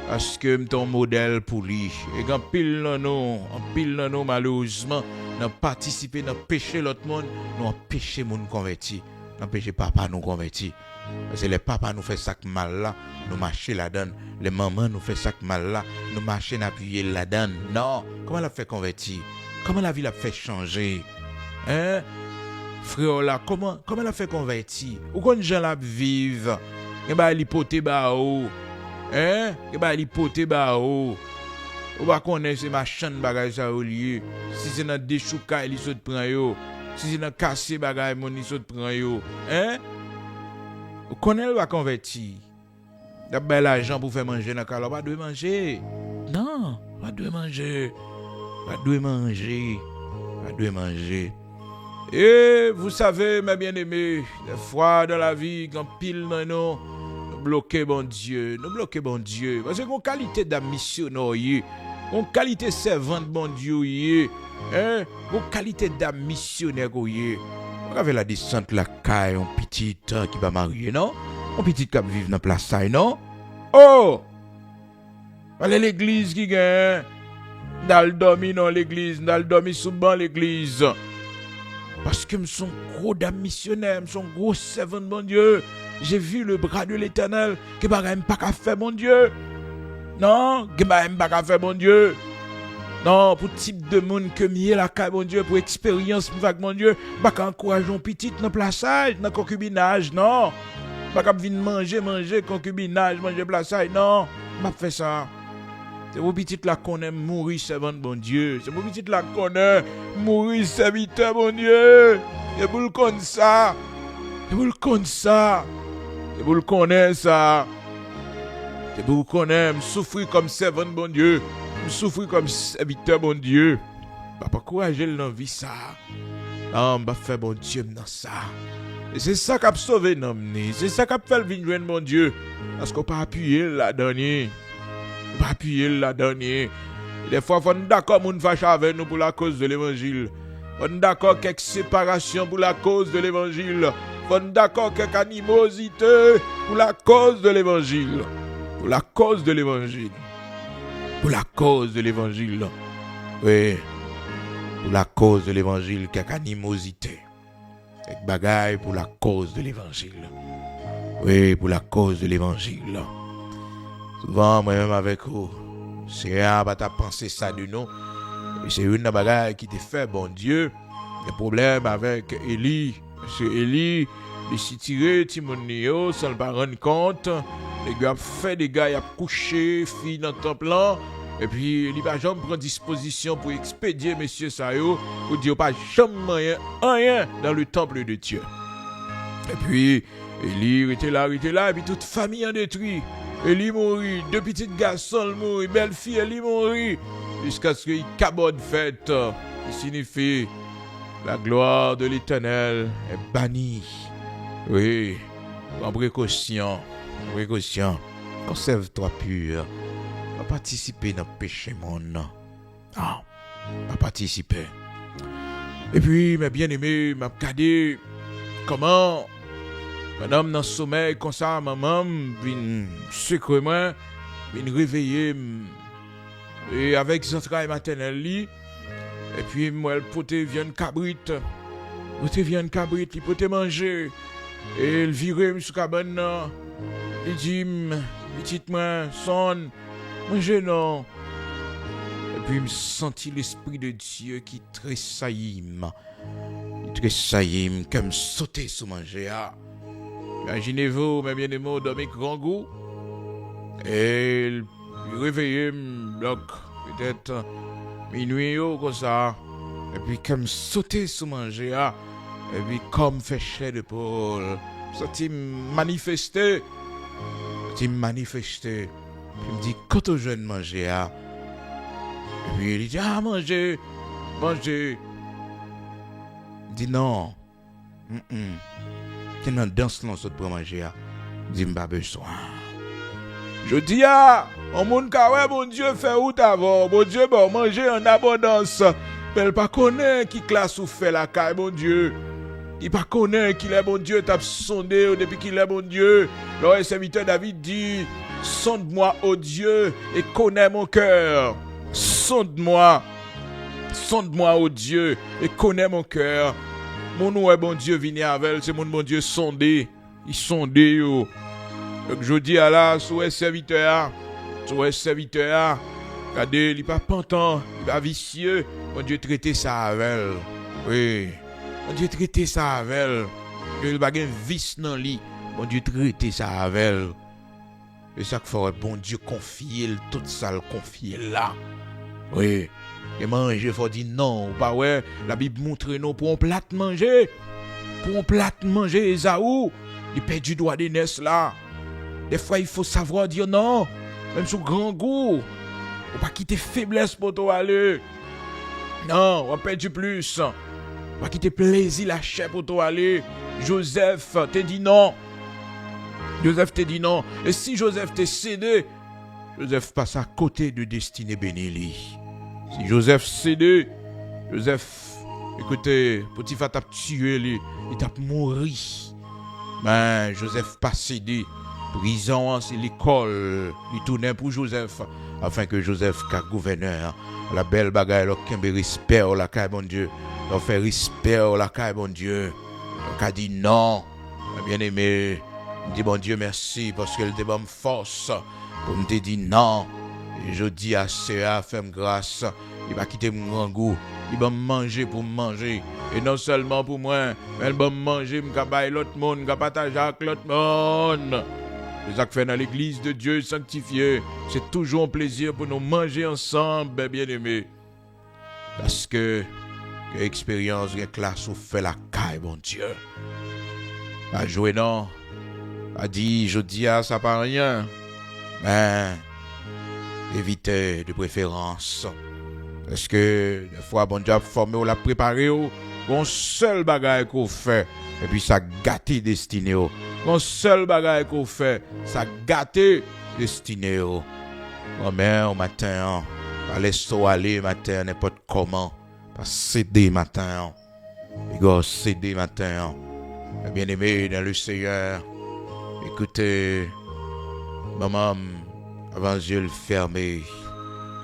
parce que me ton modèle pour lui. Et quand pile dans nous, malheureusement, nous participé dans péché l'autre monde, nous péché mon converti. Nous péché papa nous converti. Parce que les papas nous fait ça mal là, nous marcher la donne. Les mamans nous fait ça mal là, nous marcher n'appuyer la donne. Non, comment elle a fait convertir? Comment la vie l'a fait changer? Hein? Frère là, comment elle a fait convertir? Ou quand les gens la vivent? Et bah l'hypothèse ba ou. Hein? Et bah l'hypothèse ba ou. Ou pas connaître ces machins bagage ça au lieu. Si c'est dans des chouka, ils saute prend yo. Si c'est dans casser bagage mon ils saute prend yo. Hein? Ou connaît va convertir. D'abord l'argent pour faire manger dans calor, pas de manger. Non, pas de manger. Pas de manger. Pas de manger. Et vous savez, mes bien-aimés, des fois dans la vie, quand pile dans nous bloquer bon Dieu. Parce que mon qualité d'âme missionnaire, mon qualité servante bon Dieu, hein, mon qualité d'âme missionnaire, on avait la descente la caille, un petit qui va marier, non? Un petit qui va vivre dans la place, non? Oh! Allez l'église qui gagne. Dans le dormi dans l'église, dans le dormi sous banc l'église. Parce que je suis un gros dame missionnaire, je suis un gros servant de mon Dieu. J'ai vu le bras de l'Éternel, que je n'ai pas qu'à faire mon Dieu. Non, que je n'ai pas qu'à faire mon Dieu. Non, pour type de monde que mieux la caille mon Dieu, pour expérience avec mon Dieu, je n'ai pas encourager un petit dans le plaçage, dans le concubinage, non. Je n'ai pas venir manger, concubinage, manger plaçage, non. Je n'ai pas fait ça. C'est pour petit la connaît mourir servant de bon Dieu. C'est pour petit la connaît mourir serviteur bon Dieu. C'est pour le connaître ça. C'est pour le connaître ça. C'est pour le connaître ça. C'est pour le connaître, souffrir comme servant de bon Dieu. Souffrir comme serviteur bon Dieu. Pas courager dans vie ça. Non, pas faire bon Dieu dans ça. Et c'est ça qui a sauvé l'homme. C'est ça qui a fait le venir de bon Dieu. Parce qu'on pas appuyer là-dedans. Pas appuyer là-dedans. Des fois, on est d'accord qu'on fâche avec nous pour la cause de l'évangile. On est d'accord quelques séparations pour la cause de l'évangile. On est d'accord quelques animosités pour la cause de l'évangile. Pour la cause de l'évangile. Pour la cause de l'évangile. Oui. Pour la cause de l'évangile, quelques animosités. Quelques bagailles pour la cause de l'évangile. Oui, pour la cause de l'évangile. Souvent, moi-même avec vous, c'est un pas penser ça de nous. Et c'est une bagaille qui te fait, bon Dieu, des problèmes avec Élie. Monsieur Élie, il s'est tiré, Timonio, sans le pas rendre compte. Les gars fait des gars, il a couché, fille dans le temple. Et puis, il va jamais prendre disposition pour expédier monsieur Sayo, pour dire pas jamais rien dans le temple de Dieu. Et puis, Élie était là, et puis toute famille en détruit. Élie mourit, deux petits garçons mourir, belle fille Élie mourit, jusqu'à ce qu'il cabode fête, qui signifie la gloire de l'Éternel est bannie. Oui, en précaution, conserve-toi pur, pas participer dans le péché monde. Ah, pas participer. Et puis, mes bien-aimés, m'a regardé comment madame dans le sommeil, comme ça, maman, vient secouer moi, vient réveiller, et avec son travail maternel, et puis moi, elle pote viande cabrite, Vous te viande cabrit, il peut te manger. Et il vire sur cabane, il dit, petite moi, sonne, mangez non. Et puis, il me sentit l'Esprit de Dieu qui tressaillit, comme sauter sous manger. Imaginez-vous, mes bien-aimés, dans mes grands goûts. Et il réveillait, donc, peut-être minuit comme ça. Et puis, comme sauter sous manger. Et puis, comme fait chair de Paul. Ça t'y manifesté. Puis, il me dit, quand au jeune manger, et puis, il dit, manger. Il dit, non. Qui dans danse non saute pour manger. Il dit, m'pas besoin. Je dis, on monde ka bon Dieu fait ou avant. Bon Dieu, bon, manger en abondance. Mais il pas connaît qui classe ou fait la caille, bon Dieu. Il pas connaît qu'il est bon Dieu, t'a sondé depuis qu'il est bon Dieu. Le serviteur David dit, sonde-moi, ô Dieu, et connais mon cœur. Sonde-moi, ô Dieu, et connais mon cœur. Mon nom est bon Dieu, vini avec, c'est mon bon Dieu sondé. Il sondé, yo. Donc je dis à la, sous serviteur, regardez, il n'est pas pantant, il n'est pas vicieux. Mon Dieu traiter ça avec elle. Oui. Mon Dieu traiter ça avec elle. Il n'y a pas de vice dans lui. Mon Dieu traiter ça avec elle. Et ça qu'il faut, bon Dieu confier, tout ça le confier là. Oui. Et manger, il faut dire non. Pas ouais, la Bible montre non pour un plat manger. Pour un plat manger, Esaü, il perd du doigt d'aînesse là. Des fois, il faut savoir dire non. Même sous grand goût. On pas quitter faiblesse pour toi aller. Non, on perd du plus. On pas quitter plaisir la chair pour toi aller. Joseph t'a dit non. Et si Joseph t'a cédé, Joseph passe à côté de destinée bénie. Si Joseph cédé, écoutez, Potiphar t'a tué, il t'a mouru. Mais Joseph pas cédé. Prison, c'est l'école. Il tournait pour Joseph, afin que Joseph, car gouverneur, la belle bagaille, qui a respect au la caille, bon Dieu. On fait respect au la caille, bon Dieu. On a dit non, bien aimé. Il dit bon Dieu merci parce qu'elle te donne force pour me dire non. Et je dis à CA, fais-moi grâce. Il va quitter mon grand goût. Il va manger pour manger. Et non seulement pour moi, mais il va manger, il va bailler l'autre monde, il va partager avec l'autre monde. C'est ça que fait dans l'église de Dieu sanctifié. C'est toujours un plaisir pour nous manger ensemble, bien aimés. Parce que l'expérience, une classe où fait la caille, bon Dieu. Pas jouer non. Pas dit, je dis ça pas rien. Mais évitez de préférence. Parce que des fois, bon Dieu a formé ou l'a préparé ou un seul bagage qu'on fait. Et puis ça gâte destiné. Un seul bagage qu'on fait, ça gâte destiné. Oh mais au matin, pas laisser aller matin n'importe comment. Pas céder matin. Les gars, céder matin. Bien aimé dans le Seigneur. Écoutez, maman, avant Dieu le fermer.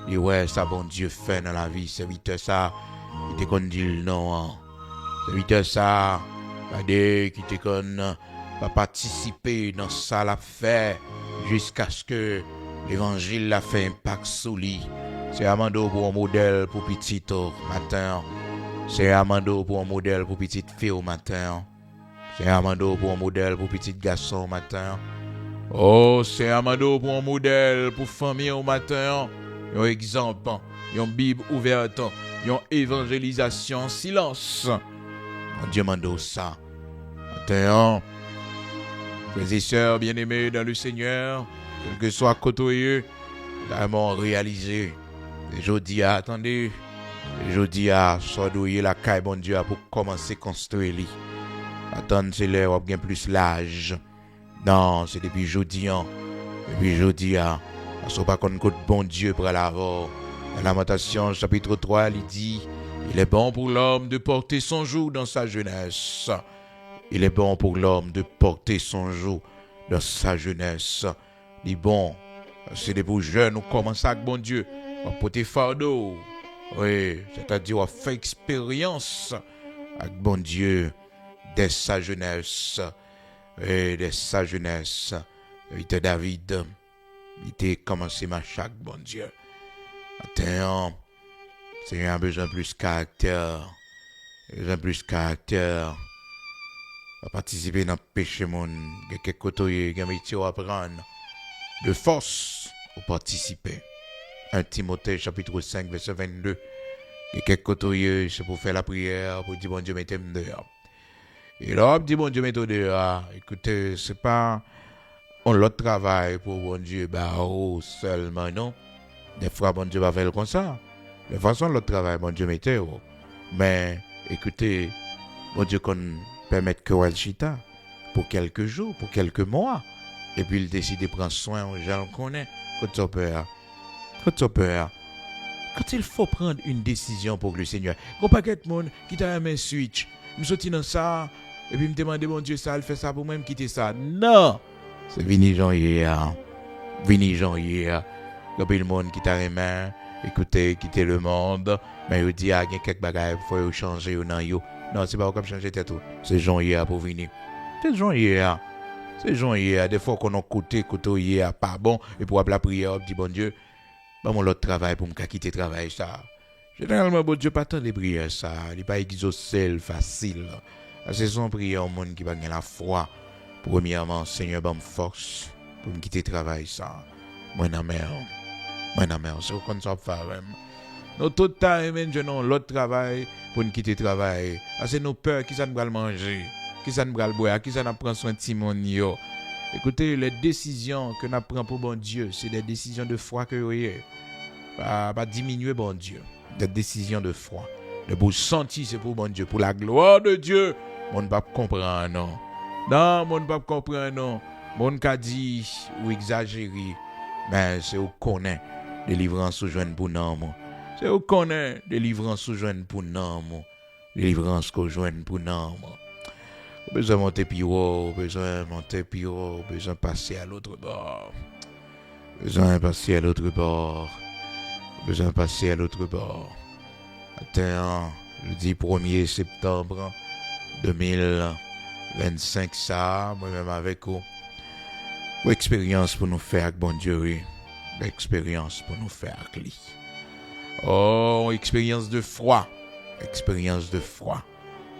Et ouais, ça bon Dieu fait dans la vie. Serviteur ça, il te qu'on dit le non. Serviteur ça, qui te qu'on va participer dans ça l'a fait jusqu'à ce que l'évangile l'a fait impact sur lui. C'est Amando pour un modèle pour petit au matin. C'est Amando pour un modèle pour petite fille au matin. C'est Amando pour un modèle pour petit garçon au matin. Oh, c'est Amando pour un modèle pour famille au matin. Un exemple, une Bible ouverte, une évangélisation en silence. Mon Dieu mando ça. Matin, frères et sœurs bien-aimés dans le Seigneur, quel que soit côtoyeux, vraiment réalisé. Et je dis, attendez, je dis à soidouiller la caille, bon Dieu, pour commencer à construire. Attendre, c'est là où bien plus l'âge. Non, c'est depuis jeudi. Depuis jeudi, parce qu'on pas qu'on côté bon Dieu pour l'avant. Dans Lamentation chapitre 3, il dit, il est bon pour l'homme de porter son joug dans sa jeunesse. Il est bon pour l'homme de porter son joug dans sa jeunesse. Il est bon. C'est des beaux jeunes, on commence avec bon Dieu. On porter fardeau. Oui, c'est-à-dire on fait expérience avec bon Dieu dès sa jeunesse. Et dès sa jeunesse, il était David. Il était commencé ma chaque bon Dieu. Attends, Seigneur a besoin de plus de caractère. Besoin de plus de caractère. À participer dans le péché, mon. Il y a quelques côtés, il y a un métier à apprendre. De force, pour participer. 1 Timothée, chapitre 5, verset 22. Il y a quelques côtés, c'est pour faire la prière, pour dire bon Dieu, mettez-moi dehors. Et là, on dit bon Dieu, mettez-moi dehors. Écoutez, c'est pas on l'autre travail pour bon Dieu, seulement, non. Des fois, bon Dieu va faire comme ça. De toute façon, l'autre travail, bon Dieu, mettez. Mais, écoutez, bon Dieu, qu'on permette que elle chita pour quelques jours, pour quelques mois. Et puis, il décide de prendre soin aux gens qu'on connaît. Quand tu peur. Quand il faut prendre une décision pour le Seigneur, il n'y a pas de monde qui t'a un switch. Je suis dans ça, et puis me demander, bon Dieu, ça, il fait ça pour moi, me quitter ça. Non! C'est Vini Jean hier. Il y a le monde qui t'a remis, écoutez, quitter le monde, mais il dit, il y a quelques bagages, il faut changer ou non. Non, c'est pas comme changer tête. C'est Jean hier pour venir. C'est Jean hier. Des fois qu'on a côté hier, pas bon, et pour la prière, on dit, bon Dieu, mon l'autre travail pour me quitter le travail, ça. Généralement, bon Dieu, pas tant de prières, ça. Il n'est pas exaucé, facile. C'est son prière au monde qui va gagner la foi. Premièrement, Seigneur, bonne force pour me quitter le travail, ça. Moi, non, mère, c'est comme ça, faire. Nous, tout le temps, je n'ai l'autre travail pour me quitter le travail. C'est nos peurs qui ça nous va manger, qui ça nous va boire, qui ça nous prend soin de Timonio. Écoutez, les décisions que nous prenons pour bon Dieu, c'est des décisions de foi que vous voyez. Pas diminuer bon Dieu. Des décisions de foi. De vous sentir, c'est pour bon Dieu. Pour la gloire de Dieu. Mon ne pas comprendre, non. Non, mon ne pas comprendre, non. Mon n'a dit ou exagérer. Mais c'est où qu'on est. Délivrance ou joindre pour non, moi. C'est où qu'on est. Délivrance ou joindre pour non, moi. Délivrance qu'on joindre pour non, moi. Besoin de monter plus haut, besoin de passer à l'autre bord. Besoin de passer à l'autre bord. Attends, le 1er septembre 2025, ça, moi-même avec vous. Expérience pour nous faire, bon Dieu, oui. Expérience pour nous faire, lui. Oh, expérience de froid.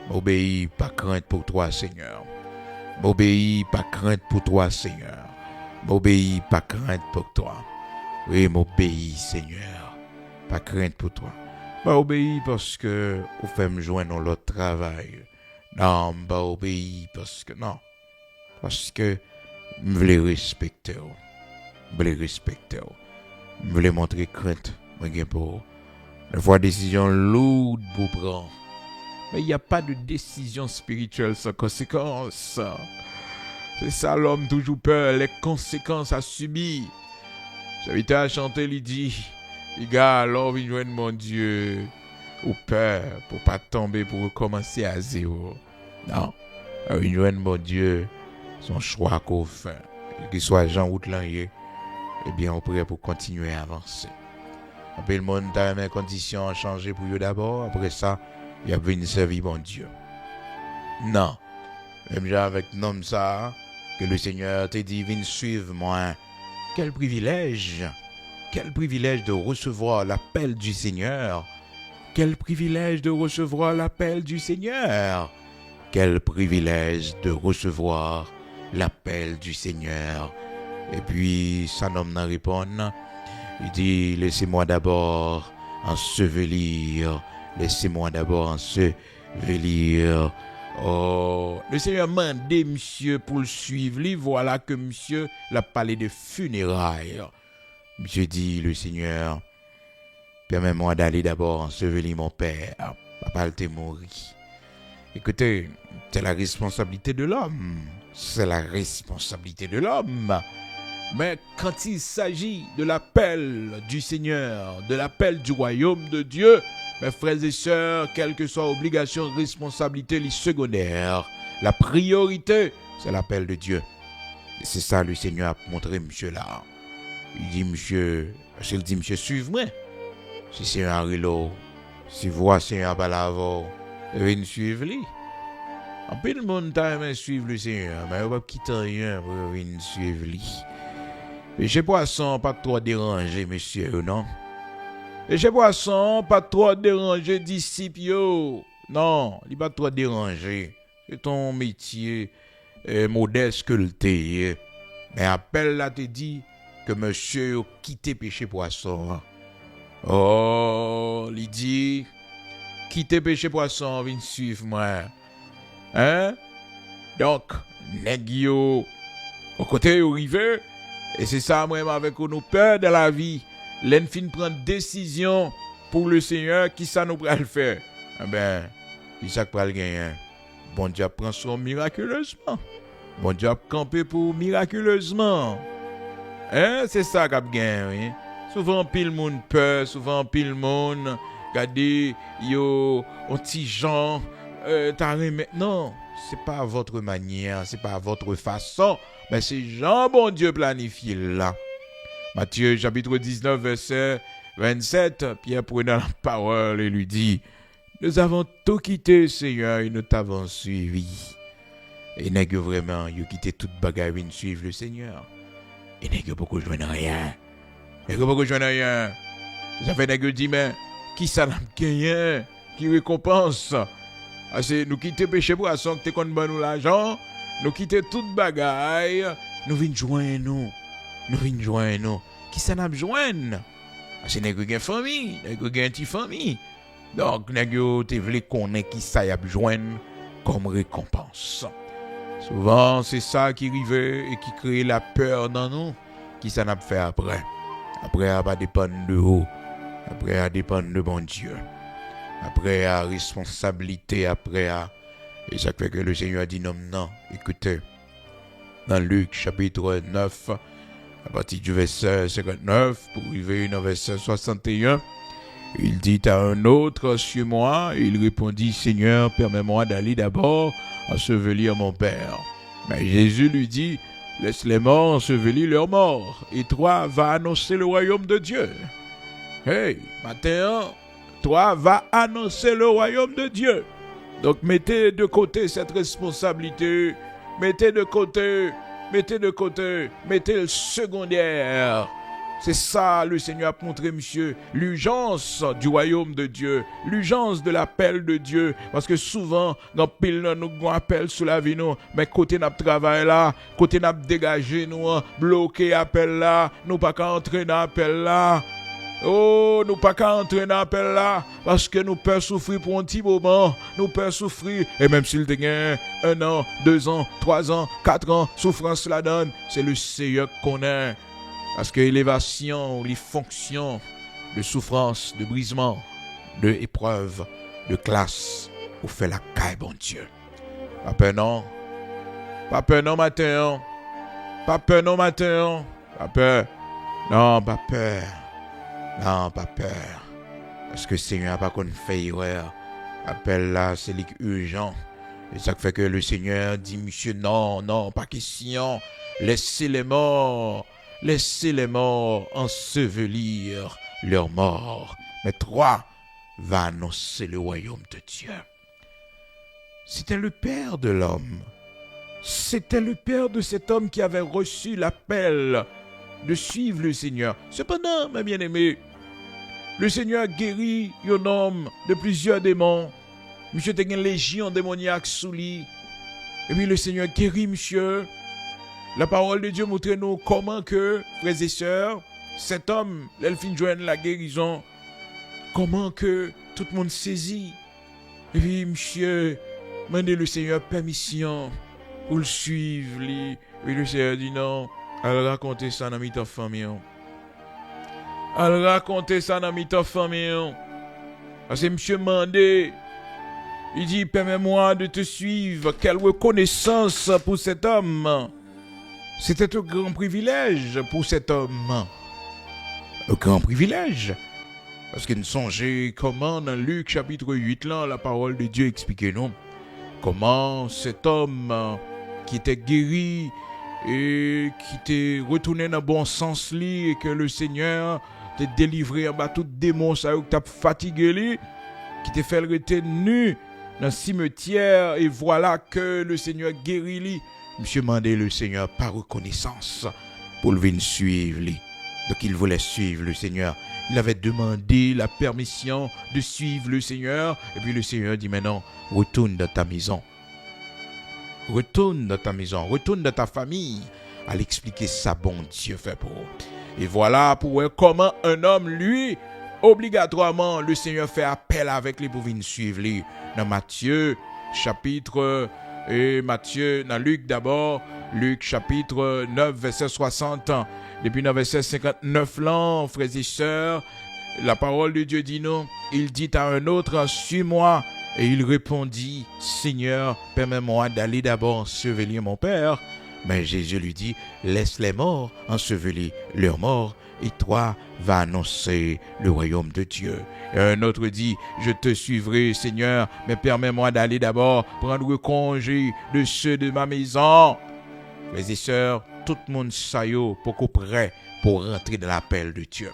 M'obéis, pas crainte pour toi, Seigneur. M'obéis, pas crainte pour toi, Seigneur. M'obéis, pas crainte pour toi. Oui, m'obéis, Seigneur. Pas crainte pour toi. M'obéis parce que vous faites me joindre dans l'autre travail. Non, m'obéis parce que non. Parce que je voulais respecter. Je voulais montrer crainte. Pour une fois décision lourde pour prendre. Mais il n'y a pas de décision spirituelle sans conséquences. C'est ça, l'homme toujours peur, les conséquences à subir. J'invite à chanter, il dit, les gars, alors il joue mon Dieu, ou peur, pour pas tomber, pour recommencer à zéro. Non, il joue mon Dieu, son choix qu'on fait. Qu'il soit Jean Outlandier, eh bien, on prie pour continuer à avancer. Après le monde, dans les conditions ont changé pour eux d'abord, après ça, il a venu servir mon Dieu. Non. Même avec nom ça, que le Seigneur te dit, viens suivre moi. Quel privilège de recevoir l'appel du Seigneur. Quel privilège de recevoir l'appel du Seigneur. Quel privilège de recevoir l'appel du Seigneur. Et puis, son homme n'a répondu. Il dit, laissez-moi d'abord ensevelir. Oh, le Seigneur m'a demandé, monsieur, pour le suivre. Voilà que monsieur l'a parlé de funérailles. Monsieur dit, le Seigneur, permets-moi d'aller d'abord ensevelir mon père. Papa, il t'est mort. Écoutez, c'est la responsabilité de l'homme. Mais quand il s'agit de l'appel du Seigneur, de l'appel du royaume de Dieu, mes frères et sœurs, quelle que soit obligation, responsabilité, les secondaires, la priorité, c'est l'appel de Dieu. Et c'est ça le Seigneur a montré monsieur là. Il dit monsieur, suivez-moi. Si c'est un rilo, si voix Seigneur Balavo, Venez suivre lui. En peu de monde t'a aimé suivre le Seigneur, mais on va quitter rien pour venir suivre lui. Péché poisson, pas trop déranger, monsieur, non? Péché poisson, pas trop déranger, disciple, yo. Non, il pas trop déranger. C'est ton métier modeste que le t'es. Mais appel là te dit que monsieur a quitté péché poisson. Oh, il dit, quittez péché poisson, viens suivre moi. Hein? Donc, nèg yo, au côté yo rivé, et c'est ça moi avec nous peur de la vie. L'en fin prendre décision pour le Seigneur, qui ça nous pral faire? Eh ben, qui ça pral gagner? Bon Dieu prend son miraculeusement. Bon Dieu camper pour miraculeusement. Hein, c'est ça qu'a gagné, hein? Souvent pile monde peur, souvent pile monde regardez yo un petit Jean non, c'est pas à votre manière, c'est pas à votre façon, mais c'est Jean bon Dieu planifié là. Matthieu chapitre 19 verset 27, Pierre prenant la parole et lui dit: nous avons tout quitté, Seigneur, et nous t'avons suivi. Et n'est-ce vraiment, ils ont quitté toute bagaille pour suivre le Seigneur. Et n'est-ce pas que je ne rien. Et que je ne rien. Ça fait n'est-ce dit, mais qui ça n'a gagné, qui récompense? C'est nous quitter péché poisson, que t'es qu'on nous l'argent, nous quitter toute bagaille, nous venons joindre nous. Nous venons joindre nous. Qui ça n'a joindre? C'est n'est-ce que famille, n'est-ce que petite famille. Donc, n'est-ce que voulez connaître qui ça y a joindre comme récompense. Souvent, c'est ça qui arrive et qui crée la peur dans nous. Qui ça n'a pas fait après? Après, ça va dépendre de vous. Après, ça dépend de bon Dieu. Après, la responsabilité. Après, et ça fait que le Seigneur dit non, non. Écoutez, dans Luc chapitre 9, à partir du verset 59, pour arriver au verset 61, il dit à un autre: suis-moi. Il répondit: Seigneur, permets-moi d'aller d'abord ensevelir mon père. Mais Jésus lui dit: laisse les morts ensevelir leurs morts, et toi va annoncer le royaume de Dieu. Hey, matin, toi va annoncer le royaume de Dieu. Donc mettez de côté cette responsabilité, mettez de côté, mettez le secondaire. C'est ça le Seigneur a montré, monsieur, l'urgence du royaume de Dieu, l'urgence de l'appel de Dieu. Parce que souvent, dans pile nous appel sur la vie, nous, mais côté n'a travail là, côté n'a dégagé nous, bloqué appel là, nous pas qu'à entrer dans l'appel là. Oh, nous pas qu'à entrer dans l'appel là, parce que nous pouvons souffrir pour un petit moment, nous pouvons souffrir, et même s'il te gagne 1 an, 2 ans, 3 ans, 4 ans, souffrance la donne, c'est le Seigneur qu'on a. Parce que l'élévation, les fonctions de souffrance, de brisement, de épreuve, de classe, vous fait la caille, bon Dieu. Pas peur non. Pas peur non matin. Pas peur non matin. Pas peur. Non, pas peur. Non, pas peur. Parce que le Seigneur n'a pas qu'on fait erreur. Appel là, c'est urgent. Et ça fait que le Seigneur dit, monsieur, non, non, pas question. Laissez les morts ensevelir leurs morts. Mais toi, va annoncer le royaume de Dieu. C'était le père de l'homme. C'était le père de cet homme qui avait reçu l'appel de suivre le Seigneur. Cependant, mes bien-aimés, le Seigneur guérit un homme de plusieurs démons. Monsieur a une légion démoniaque sous lui. Et puis le Seigneur guérit, monsieur. La parole de Dieu montre nous comment que, frères et sœurs, cet homme, l'elfine joigne la guérison, comment que tout le monde saisit. Et puis, monsieur, demandez le Seigneur permission pour le suivre. Et le Seigneur dit non, allez raconter ça dans ta famille. Allez raconter ça dans ta famille. Parce que monsieur demandé, il dit, permets-moi de te suivre. Quelle reconnaissance pour cet homme. C'était un grand privilège pour cet homme. Un grand privilège. Parce qu'il nous songeait comment dans Luc chapitre 8, là, la parole de Dieu expliquait nous. Comment cet homme qui était guéri et qui était retourné dans le bon sens et que le Seigneur t'a délivré en bas tout démon ça qui t'a fatigué qui t'a fait rester nu dans le cimetière et voilà que le Seigneur guérit lui. Monsieur demandait le Seigneur par reconnaissance pour le venir suivre lui. Donc il voulait suivre le Seigneur. Il avait demandé la permission de suivre le Seigneur. Et puis le Seigneur dit maintenant, retourne dans ta maison. Retourne dans ta maison, retourne dans ta famille. À l'expliquer ça, bon Dieu fait pour eux. Et voilà pour voir comment un homme, lui, obligatoirement, le Seigneur fait appel avec lui pour venir suivre lui. Dans Matthieu, chapitre, dans Luc d'abord, Luc chapitre 9, verset 60. Depuis le verset 59, là, frères et sœurs, la parole de Dieu dit non. Il dit à un autre, suis-moi. Et il répondit, Seigneur, permets-moi d'aller d'abord ensevelir mon père. Mais Jésus lui dit, laisse les morts ensevelir leurs morts, et toi vas annoncer le royaume de Dieu. Et un autre dit, je te suivrai, Seigneur, mais permets-moi d'aller d'abord prendre congé de ceux de ma maison. Frères et sœurs, tout le monde s'aille pour qu'on prêt pour rentrer dans l'appel de Dieu.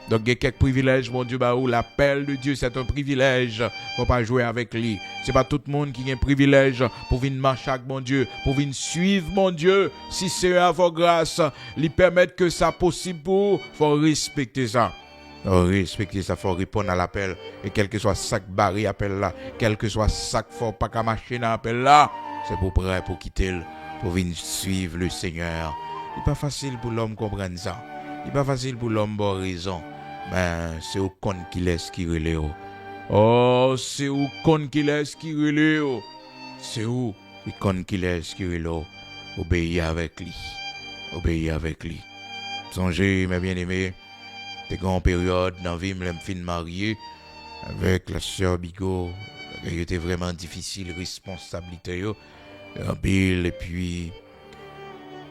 Donc, il y a quelques privilèges, mon Dieu, où l'appel de Dieu, c'est un privilège. Faut pas jouer avec lui. C'est pas tout le monde qui a un privilège pour venir marcher avec mon Dieu, pour venir suivre mon Dieu. Si c'est à vos grâces, lui permettre que ça possible pour, faut respecter ça. Faut respecter ça, faut répondre à l'appel. Et quel que soit ça que barré appel là, quel que soit ça que faut pas qu'à marcher dans l'appel là, c'est pour prêt, pour quitter, pour venir suivre le Seigneur. Il n'est pas facile pour l'homme comprendre ça. Il n'est pas facile pour l'homme avoir raison. Ben, c'est au con qui laisse qui relève. Oh, c'est au con qui laisse qui relève. C'est où le con qui laisse qui relève. Obéir avec lui. Obéir avec lui. Songez, mes bien-aimés, des grandes périodes dans la vie, je me suis marié avec la sœur Bigot. Il était vraiment difficile, responsabilité. En pile, et puis.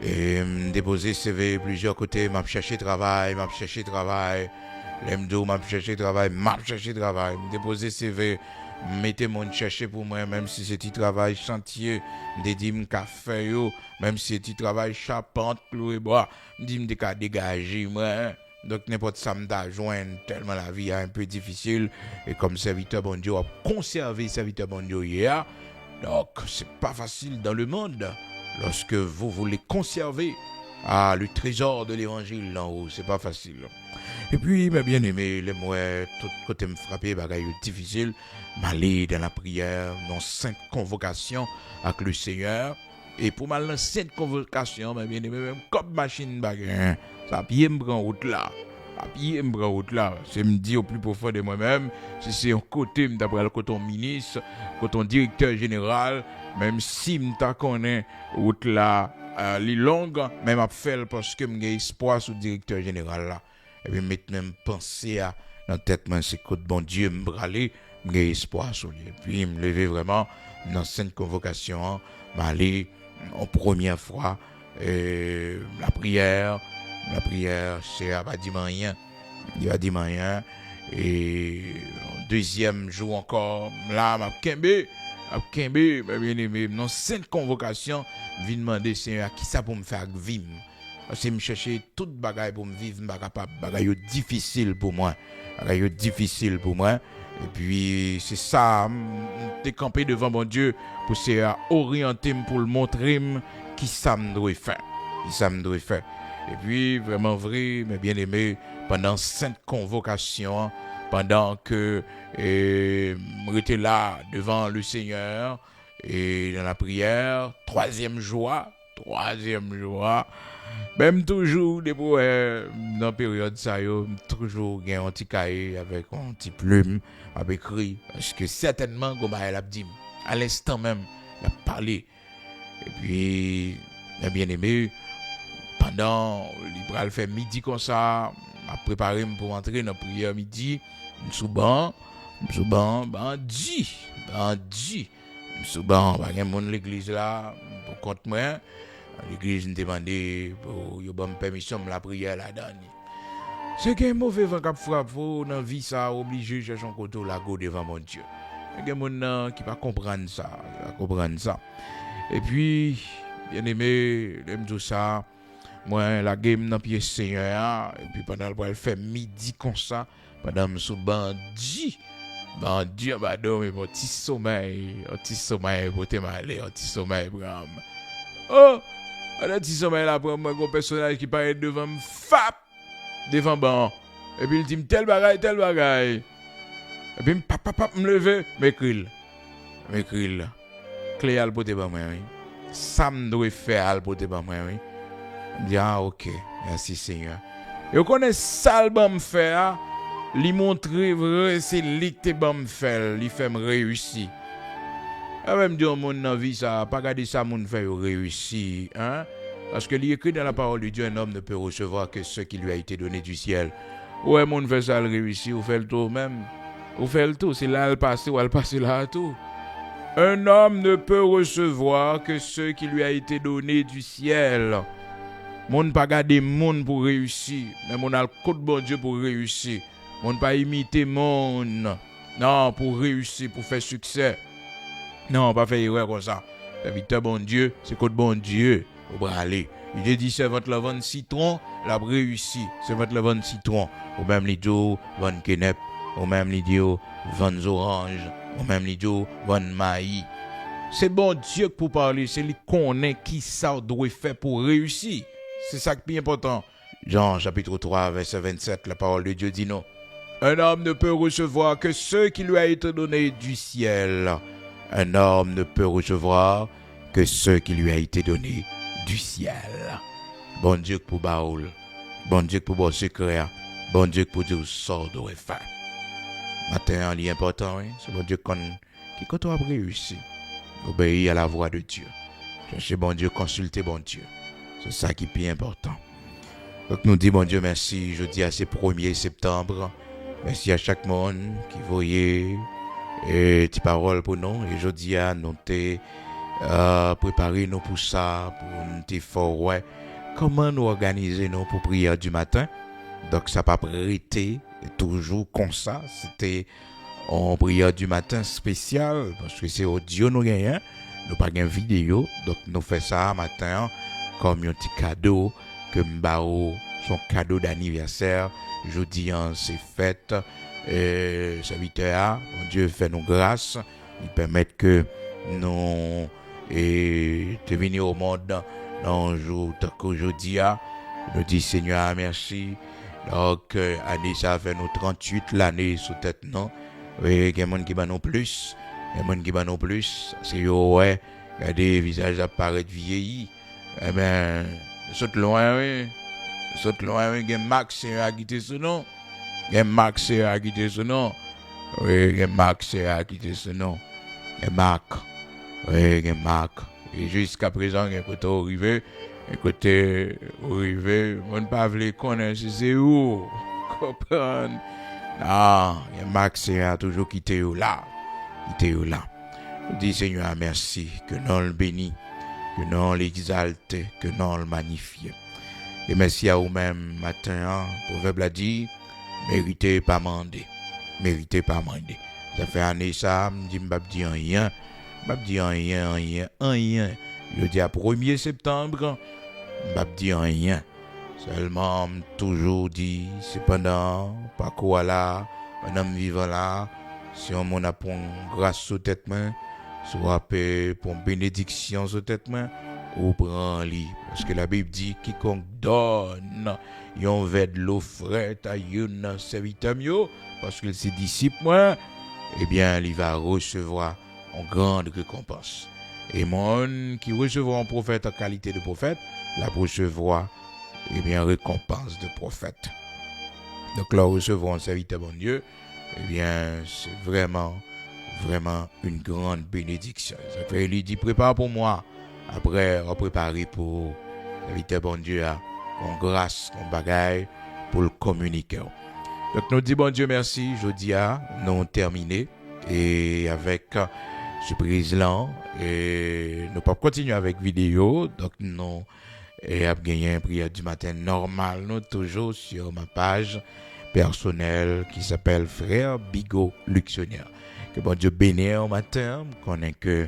Et déposer CV plusieurs côtés, m'a cherché travail. L'emdo m'a cherché travail. Déposer CV, mettez mon chercher pour moi, même si c'est un travail chantier, dédié mon café, même si c'est un travail charpente, cloué bois, dit me dégager moi. Donc n'importe ça me joindre tellement la vie est un peu difficile et comme serviteur bon Dieu a conservé serviteur bon Dieu hier. Donc c'est pas facile dans le monde. Lorsque vous voulez conserver le trésor de l'évangile là haut, c'est pas facile. Et puis, mes bien-aimés, les moi, tout côté me frapper, bagaille difficile, m'aller dans la prière, dans 5 convocations avec le Seigneur. Et pour mal dans 5 convocations, mes bien-aimés, même comme machine bagaille, ça pied me prend route là. C'est me dire au plus profond de moi-même, si c'est un côté, d'après le côté ministre, côté directeur général, même si je connais route là, les longues, même à faire parce que j'ai espoir sur le directeur général là. Et puis maintenant, penser à dans la tête, c'est que bon Dieu me braler, j'ai espoir sur lui. Et puis, me lever vraiment dans cette convocation, m'aller en première fois, la prière, c'est à Badimanien. Il va dire rien. Et deuxième jour encore, là, m'a Kembe, bien aimé, dans cette convocation, vient demander Seigneur qui ça pour me faire vivre. Parce que me chercher toute bagaille pour me vivre, pas capable, bagaille difficile pour moi. Et puis c'est ça, t'es campé devant mon Dieu pour se orienter pour le montrer qui ça me doit faire. Et puis vraiment vrai, mes bien-aimés, pendant cette convocation, pendant que j'étais là devant le Seigneur et dans la prière, troisième joie, même toujours des dans la période ça toujours un petit cahier avec un petit plume avec écrit parce que certainement comme elle a dit à l'instant même il a parlé et puis bien aimé pendant il fait midi comme ça m'a préparé pour entrer dans la prière midi sous banc bandit sous banc pas rien monde l'église là pour compte moi l'église me demandait pour yo bonne permission la prière la donne. C'est qu'un mauvais vent qui frappe dans la vie ça obligé chercher un côté la go devant mon Dieu. Il y a des gens qui pas comprendre ça. Et puis bien aimé, j'aime tout ça. Moi la game dans pied Seigneur et puis pendant le faire midi comme ça, pendant me sous bandit Bon Dieu, m'a donné mon petit sommeil pour te m'aller, un petit sommeil, Bram. Oh, un petit sommeil là, pour moi, un personnage qui paraît devant me fap, devant bon. Et puis il dit tel bagaille. Et puis pap, me lever, m'écrit. Clé à l'poté pour moi, oui. Ça me doit faire à l'poté pour moi, oui. Je dis, ah, ok, merci Seigneur. Et vous connaissez ça, le me faire, lui montrer vrai, c'est lui qui me fait, lui fait me réussir. Et même dire, mon dans vie, ça, pas garder ça, mon fait réussir, hein. Parce que il écrit dans la parole de Dieu, un homme ne peut recevoir que ce qui lui a été donné du ciel. Ouais, mon fait ça, le réussir, vous faites le tour même. Vous faites le tour, c'est là le passé, ou le passé là tout. Un homme ne peut recevoir que ce qui lui a été donné du ciel. Mon pas garder monde pour réussir, mais mon a le code bon Dieu pour réussir. Mon pas imiter monde. Non, pour réussir, pour faire succès. Non, pas faire erreur comme ça. Serviteur bon Dieu, c'est code bon Dieu. Au aller. Il dit c'est votre lavande citron, la réussi. C'est votre lavande citron. Ou même les jours, van kenep. Ou même les jours, van orange. Ou même les jours, van maïs. C'est bon Dieu que pour parler, c'est lui connaît qui ça doit faire pour réussir. C'est ça qui est important. Jean chapitre 3, verset 27, la parole de Dieu dit non. Un homme ne peut recevoir que ce qui lui a été donné du ciel. Un homme ne peut recevoir que ce qui lui a été donné du ciel. Bon Dieu pour baoul. Bon Dieu pour bon secret. Bon Dieu pour dire sort de faire. Matin, il est important, hein? C'est bon Dieu qui quand on a réussi. Obéir à la voix de Dieu. Chercher bon Dieu, consulter bon Dieu. C'est ça qui est plus important. Donc nous disons bon Dieu merci. Je dis à ce 1er septembre. Merci à chaque monde qui voyait et tes paroles pour nous. Et je dis à nous préparer nous pour ça, pour nous te faire ouais. Comment nous organiser nous pour prière du matin. Donc ça pas prêté toujours comme ça. C'était en prière du matin spécial parce que c'est audio nous gagnons. Nous pas gain vidéo. Donc nous fait ça matin comme un petit cadeau que m'bao son cadeau d'anniversaire. Jeudi c'est fête. Serviteur, mon Dieu fait nous grâce. Il permet que nous te venir au monde dans un jour tant qu'aujourd'hui. Nous dit Seigneur merci. Donc année ça fait nous 38 l'année sous tête non. Oui, il y a des gens qui ban plus. Il y a des gens qui ban plus. C'est ouais, regardez visage apparaître vieilli. Eh ben saute loin oui. Saute loin oui, il y a Max à quitter ce nom. Il y a Max à quitter ce nom. Oui, il y a Max à quitter ce nom. Il y a Marc. Oui, il y a Marc. Et jusqu'à présent, il y a un côté arrivé. Un côté arrivé. On ne peut pas connaître c'est où. Comprendre. Non, il y a Max a toujours quitté où là. Quitté où là. Je dis Seigneur, merci. Que nous le bénisse. Que nous l'exalte. Que nous le magnifie. Et merci à vous-même matin. Proverbe a dit. Méritez pas mander. Méritez pas mander. Ça fait année ça, je me dis rien. Je dis rien. Je dis à 1er septembre, je dis rien. Seulement, toujours dit, cependant, pas quoi là, un homme vivant là, si on a pour grâce sur tête main, soit pour bénédiction sur tête main, ou prend lit. Parce que la Bible dit, quiconque donne, yon veut de l'eau frette à yon serviteur mieux, parce que ses disciples, moi, eh bien, il va recevoir une grande récompense. Et mon qui recevra un prophète en qualité de prophète, la recevoir, eh bien, récompense de prophète. Donc là, recevoir un serviteur bon Dieu, eh bien, c'est vraiment une grande bénédiction. Ça fait, il dit, prépare pour moi. Après, on prépare pour serviteur bon Dieu, en grâce, en bagaille, pour le communiquer. Donc, nous disons, bon Dieu, merci. Jeudi, nous terminé. Et avec surprise-là, et nous pouvons continuer avec vidéo. Donc, nous avons gagné un prière du matin normal, nous, toujours sur ma page personnelle qui s'appelle Frère Bigot Luxionnaire. Que bon Dieu bénisse au matin, qu'on ait que,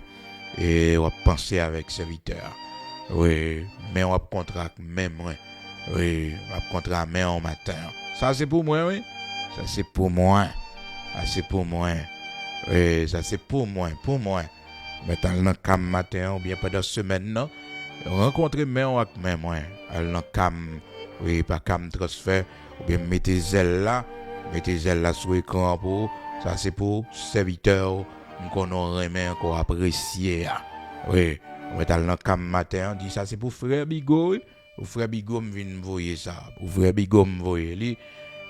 et on va penser avec serviteur. Oui, mais on va contrat même, oui. Oui, on va contrat même au matin. Ça, c'est pour moi, oui. Ça, c'est pour moi. c'est pour moi. Oui, ça c'est pour moi. Mais dans le cam matin ou bien pendant semaine, non, rencontrer main avec main, moi. Dans cam, oui, pas cam transfert, ou bien mettez zèle là sur l'écran pour, ça c'est pour serviteur, qu'on aurait main, qu'on apprécie. Oui, on va dans le cam matin, on dit ça c'est pour frère Bigot, oui. Pour frère Bigot, me vient voyer ça. Pour frère Bigot, me voyer lui.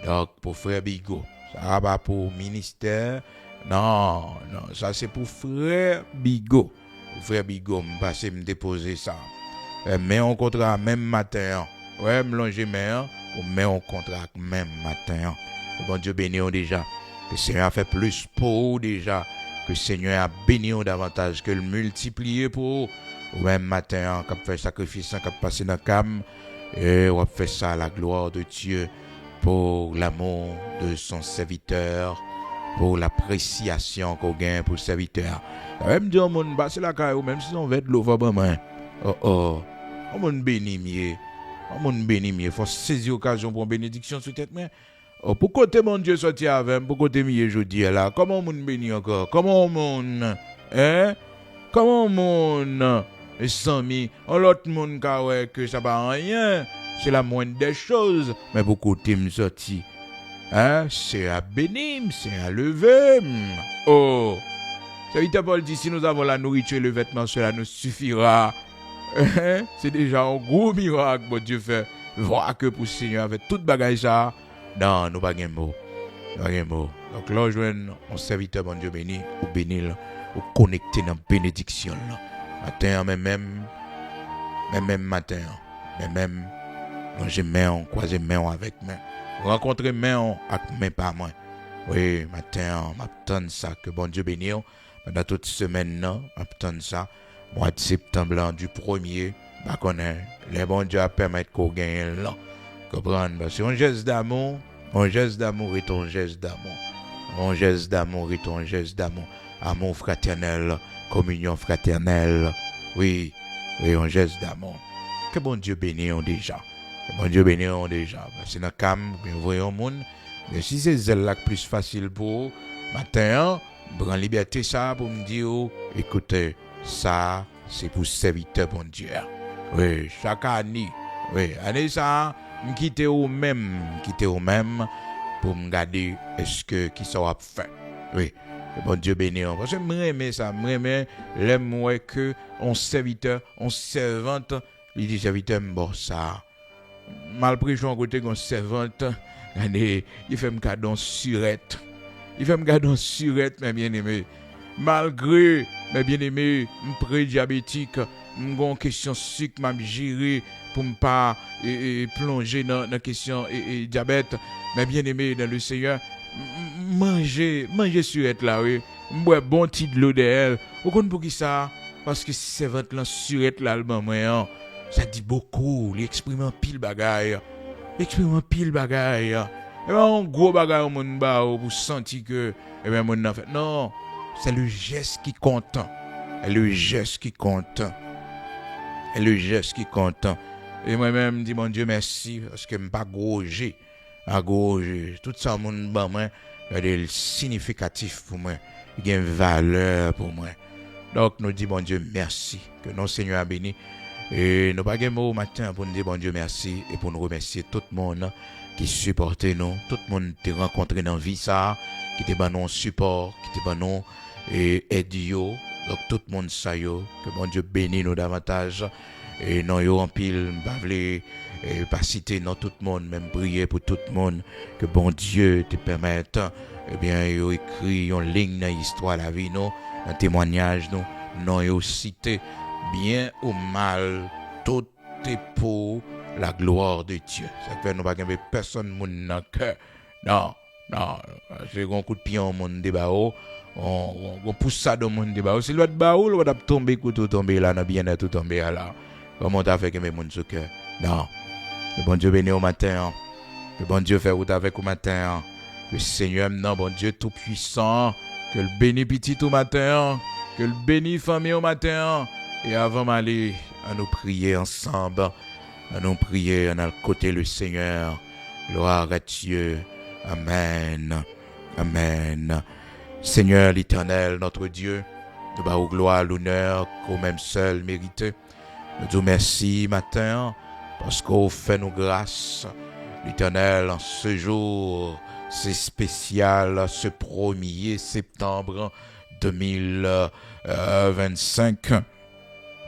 Donc, pour frère Bigot, ça va pas pour ministère. Non, ça c'est pour frère Bigot. Pour frère Bigot, me passer me déposer ça. Mais on contrat même matin. Ouais, me longer mais mais on contrat même matin. Bon Dieu béni déjà. Que le Seigneur a fait plus pour déjà. Que le Seigneur a béni davantage. Que le multiplier pour même matin. Qu'on fait sacrifice, qu'on passe dans le cam. Et on fait ça à la gloire de Dieu. Pour l'amour de son serviteur. Pour l'appréciation qu'on gagne pour le serviteur. Même dire, mon bas, c'est la caille, même si on va être l'eau, on béni mieux. Il faut saisir l'occasion pour une bénédiction sur tête. Oh, pour côté mon Dieu sorti avec, pour côté mieux jeudi là. Comment mon béni encore? Comment mon? Comment mon? Et sans mi, l'autre monde que ça va rien. C'est la moindre des choses. Mais pour côté me sorti. C'est à bénir, c'est à lever. Oh, serviteur Paul dit, si nous avons la nourriture et le vêtement, cela nous suffira. C'est déjà un gros miracle, bon Dieu fait. Voir que pour le Seigneur, avec toute bagaille ça, non, nous pas de mots. Donc là, je vais un serviteur, bon Dieu béni, ou bénir, ou connecter dans la bénédiction. Matin, même matin, même, j'ai main, croiser main avec main. Rencontrer main avec main par moi. Oui, matin, m'attends ça, que bon Dieu bénisse. Pendant toute semaine, m'attends ça. Mois de septembre, du 1er, bah connaît, les bons Dieu a permettre qu'on gagne là. Comprendre? C'est un geste d'amour, est un geste d'amour. Un geste d'amour est un geste d'amour. Amour fraternel, communion fraternelle. Oui, un geste d'amour. Que bon Dieu bénisse déjà. Bon Dieu béni on déjà. C'est dans le cam, bien voyons le monde. Mais si c'est celle-là plus facile pour matin, prends liberté ça pour me dire, écoutez, ça, c'est pour serviteur bon Dieu. Oui, chaque année. Oui, année ça, me quitter au même pour me garder est-ce que qui sera fait. Oui. Bon Dieu béni. Parce que m'aimer ça, l'aime que on serviteur, on servante, il dit serviteur bon ça. Mal pris son côté qu'on servante, il fait me cadeau surette. Mes bien-aimés. Malgré mes bien-aimés, me pré-diabétique, m'gon question sucre m'a gérer pour me pas plonger dans la question diabète. Mes bien-aimés dans le Seigneur, manger surette là oui. M'boire bon petit de l'eau de elle. Vous connaissez pour qui ça? Parce que si servante là surette là le moment ça dit beaucoup, il exprime un pile bagaille. Et bien, un gros bagaille au monde pour sentir que mon en fait. Non, c'est le geste qui compte. Et moi-même dis mon Dieu merci parce que je ne pas groger. Tout ça mon moi, est significatif pour moi. Il y a une valeur pour moi. Donc nous disons bon Dieu merci que notre Seigneur a béni. Et nous pas de mots matin pour nous dire bon Dieu merci et pour nous remercier tout le monde qui supportait nous, tout le monde qui rencontré dans la vie ça, qui était bon support, qui était bon et aide yo. Donc tout le monde ça yo, que bon Dieu bénisse nous davantage et non yo en pile pas citer non tout le monde, même prier pour tout le monde que bon Dieu te permette yo écrit une ligne dans l'histoire la vie nous, un témoignage nous, non yo cité bien ou mal, tout est pour la gloire de Dieu. Ça fait nous pas gagner personne dans le cœur. Non, c'est un coup de pied au monde débat. On pousse ça dans le monde débat. Si l'autre baou, on va tomber couteau tomber là, on bien tout tomber là. Comment t'as fait que mes monde ce cœur? Non. Que bon Dieu bénisse au matin. Que bon Dieu fait route avec au matin. Que le Seigneur non bon Dieu tout puissant, que le bénisse petit au matin, que le bénisse famille au matin. Et avant d'aller à nous prier ensemble, à nous prier à notre côté le Seigneur. Gloire à Dieu. Amen. Amen. Seigneur l'Éternel, notre Dieu, nous bats gloire, l'honneur qu'au même seul mérité. Nous disons merci matin parce qu'on fait nos grâces. L'Éternel, en ce jour, c'est spécial, ce 1er septembre 2025,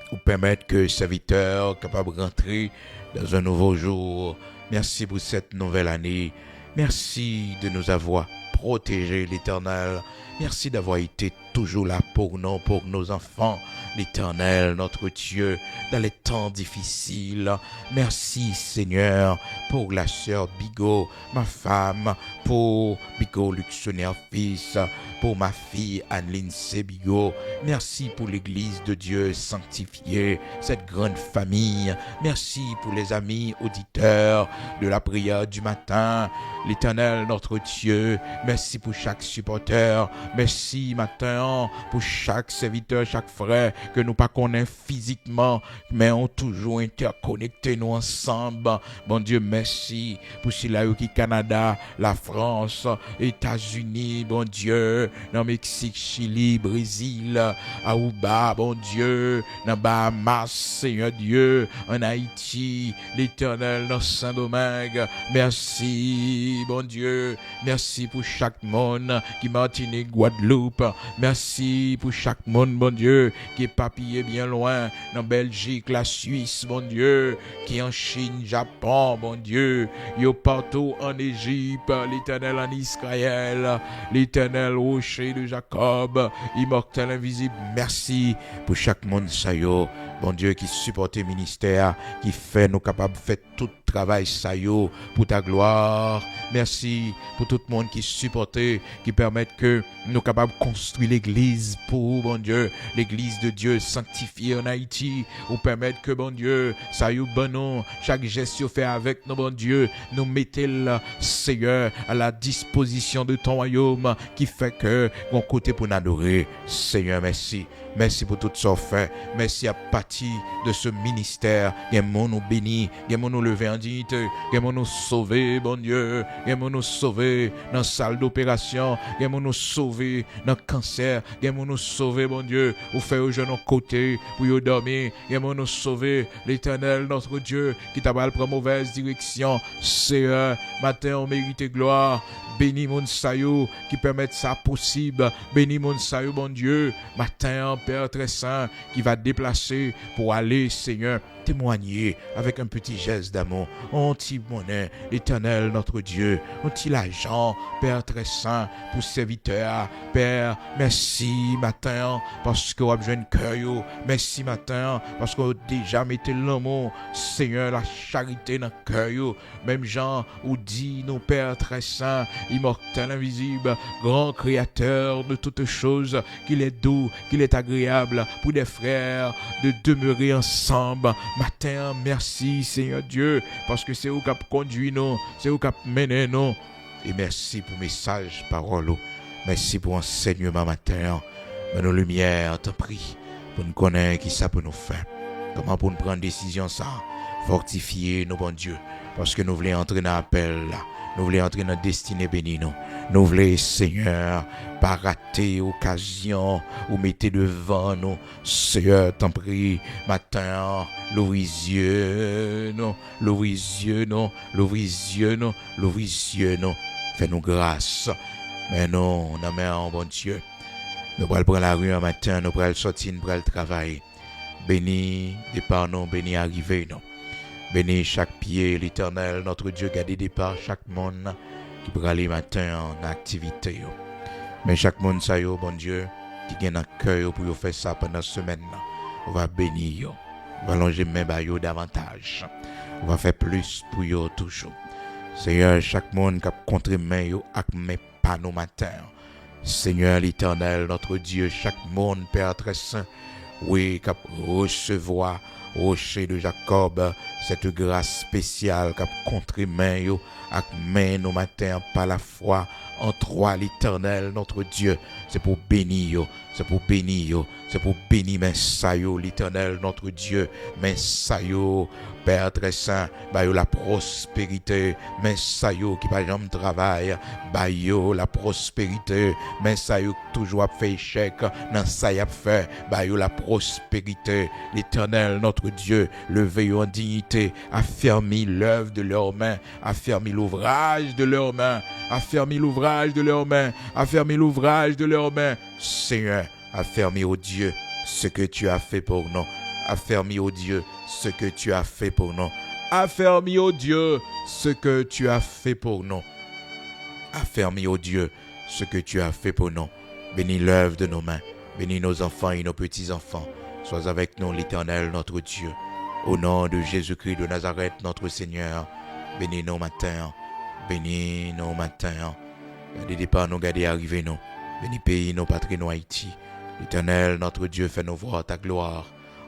pour permettre que serviteurs capables de rentrer dans un nouveau jour. Merci pour cette nouvelle année. Merci de nous avoir protégés, l'Éternel. Merci d'avoir été toujours là pour nous, pour nos enfants, l'Éternel, notre Dieu, dans les temps difficiles. Merci, Seigneur, pour la sœur Bigot, ma femme, pour Bigot Luxonnaire fils, pour ma fille Anne-Lyne Bigot. Merci pour l'Église de Dieu sanctifiée, cette grande famille. Merci pour les amis auditeurs de la prière du matin. L'Éternel, notre Dieu, merci pour chaque supporter. Merci matin pour chaque serviteur, chaque frère que nous pas connaissons physiquement, mais on toujours interconnectés nous ensemble. Bon Dieu, merci pour cela qui Canada, la France, États-Unis, bon Dieu, dans Mexique, Chili, Brésil, Aruba, bon Dieu, dans Bahamas, Seigneur Dieu, en Haïti, l'Éternel, dans Saint-Domingue. Merci, bon Dieu, merci pour chaque monde qui Martinique, Guadeloupe. Merci pour chaque monde, bon Dieu, qui est papillé bien loin, dans Belgique, la Suisse, bon Dieu, qui est en Chine, Japon, bon Dieu, yo partout en Égypte, l'Éternel en Israël, l'Éternel rocher de Jacob, immortel invisible. Merci pour chaque monde, ça yo, bon Dieu, qui supporte le ministère, qui fait nous capables de faire tout travail, ça yo, pour ta gloire. Merci pour tout le monde qui supporte, qui permettent que nous capables de construire l'église pour, bon Dieu, l'église de Dieu sanctifiée en Haïti, ou permettre que, bon Dieu, ça y est, bon non, chaque geste fait avec nous, bon Dieu, nous mettez le Seigneur à la disposition de ton royaume, qui fait que, mon côté pour nous adorer. Seigneur, merci. Merci pour tout ce fait. Merci à partir de ce ministère. Aimons nous bénis. Aimons nous lever en dignité. Aimons nous sauver, bon Dieu. Aimons nous sauver dans la salle d'opération. Aimons nous sauver dans le cancer. Aimons nous sauver, bon Dieu. Ou faire au genou côté pour y dormir. Aimons nous sauver, l'Éternel, notre Dieu, qui t'a pas pris mauvaise direction. Seigneur, matin, on mérite gloire. Bénis mon saillot qui permettent ça possible. Bénis mon saillot, bon Dieu. Matin, Père très saint, qui va déplacer pour aller, Seigneur, témoigner avec un petit geste d'amour. On t'y monnaie, l'Éternel, notre Dieu. On t'y l'argent, Père très saint, pour serviteur. Père, merci matin, parce qu'on a besoin de cœur. Merci matin, parce qu'on a déjà mis l'amour, Seigneur, la charité dans le cœur. Même Jean, ou dit, nos Père très saint, immortel, invisible, grand créateur de toutes choses, qu'il est doux, qu'il est agréable pour des frères de demeurer ensemble. Matin, merci Seigneur Dieu, parce que c'est où qu'a conduit nous, c'est où qu'a mené nous. Et merci pour message, parole. Merci pour enseignement matin. Mais nos lumières, t'en prie, pour nous connaître qui ça peut nous faire. Comment pour nous prendre décision ça, fortifier nos bons Dieu, parce que nous voulons entrer dans l'appel là. Nous voulons entrer dans la destinée bénie, nous. Nous voulons, Seigneur, pas rater occasion ou mettez devant nous. Seigneur, t'en prie, matin, l'ouvre les yeux, nous. L'ouvre les yeux, nous. L'ouvre les yeux, nous. L'ouvre les yeux, nous. Fais-nous grâce. Mais non, on a mis en bon Dieu. Nous allons prendre la rue un matin, nous allons sortir, nous allons travailler. Béni, départ nous, béni, arriver nous. Bénis chaque pied, l'Éternel, notre Dieu, gardez départ chaque monde qui pourra aller matin en activité. Mais chaque monde, ça y est, bon Dieu, qui gagne un cœur pour faire ça pendant la semaine, on va bénir, on va longer même davantage, on va faire plus pour eux toujours. Seigneur, chaque monde qui a contre main avec mes panneaux matin. Seigneur, l'Éternel, notre Dieu, chaque monde, Père très saint, oui, qui a recevoir rocher de Jacob, cette grâce spéciale qu'a contre main yo, ak main nos matins par la foi en toi l'Éternel notre Dieu, c'est pour bénir yo, c'est pour bénir yo, c'est pour bénir men sa yo l'Éternel notre Dieu, men sa yo Père très saint, ba yo la prospérité, men sa yo qui pa jamais travail, ba yo la prospérité, men sa yo toujours a fait échec dans ça y a fait, ba yo la prospérité, l'Éternel notre Dieu, levez yo en dignité, affermis l'œuvre de leurs mains, affermis l'ouvrage de leurs mains, affermis l'ouvrage de leurs mains, affermis l'ouvrage de leurs mains, Seigneur, affermis au Dieu ce que tu as fait pour nous, affermis au Dieu ce que tu as fait pour nous, affermis au Dieu ce que tu as fait pour nous, affermis au Dieu ce que tu as fait pour nous, bénis l'œuvre de nos mains, bénis nos enfants et nos petits-enfants, sois avec nous l'Éternel notre Dieu, au nom de Jésus-Christ de Nazareth notre Seigneur, bénis nos matins, bénis nos matins, gardez départ nous, gardez arriver nous, bénis pays, nos patries, nos Haïti, l'Éternel notre Dieu, fais-nous voir ta gloire,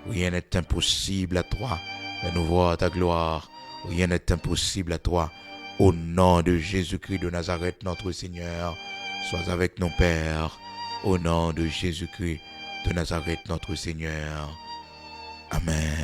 rien n'est impossible à toi, fais-nous voir ta gloire, rien n'est impossible à toi, au nom de Jésus-Christ de Nazareth notre Seigneur, sois avec nos pères, au nom de Jésus-Christ de Nazareth notre Seigneur, Amen.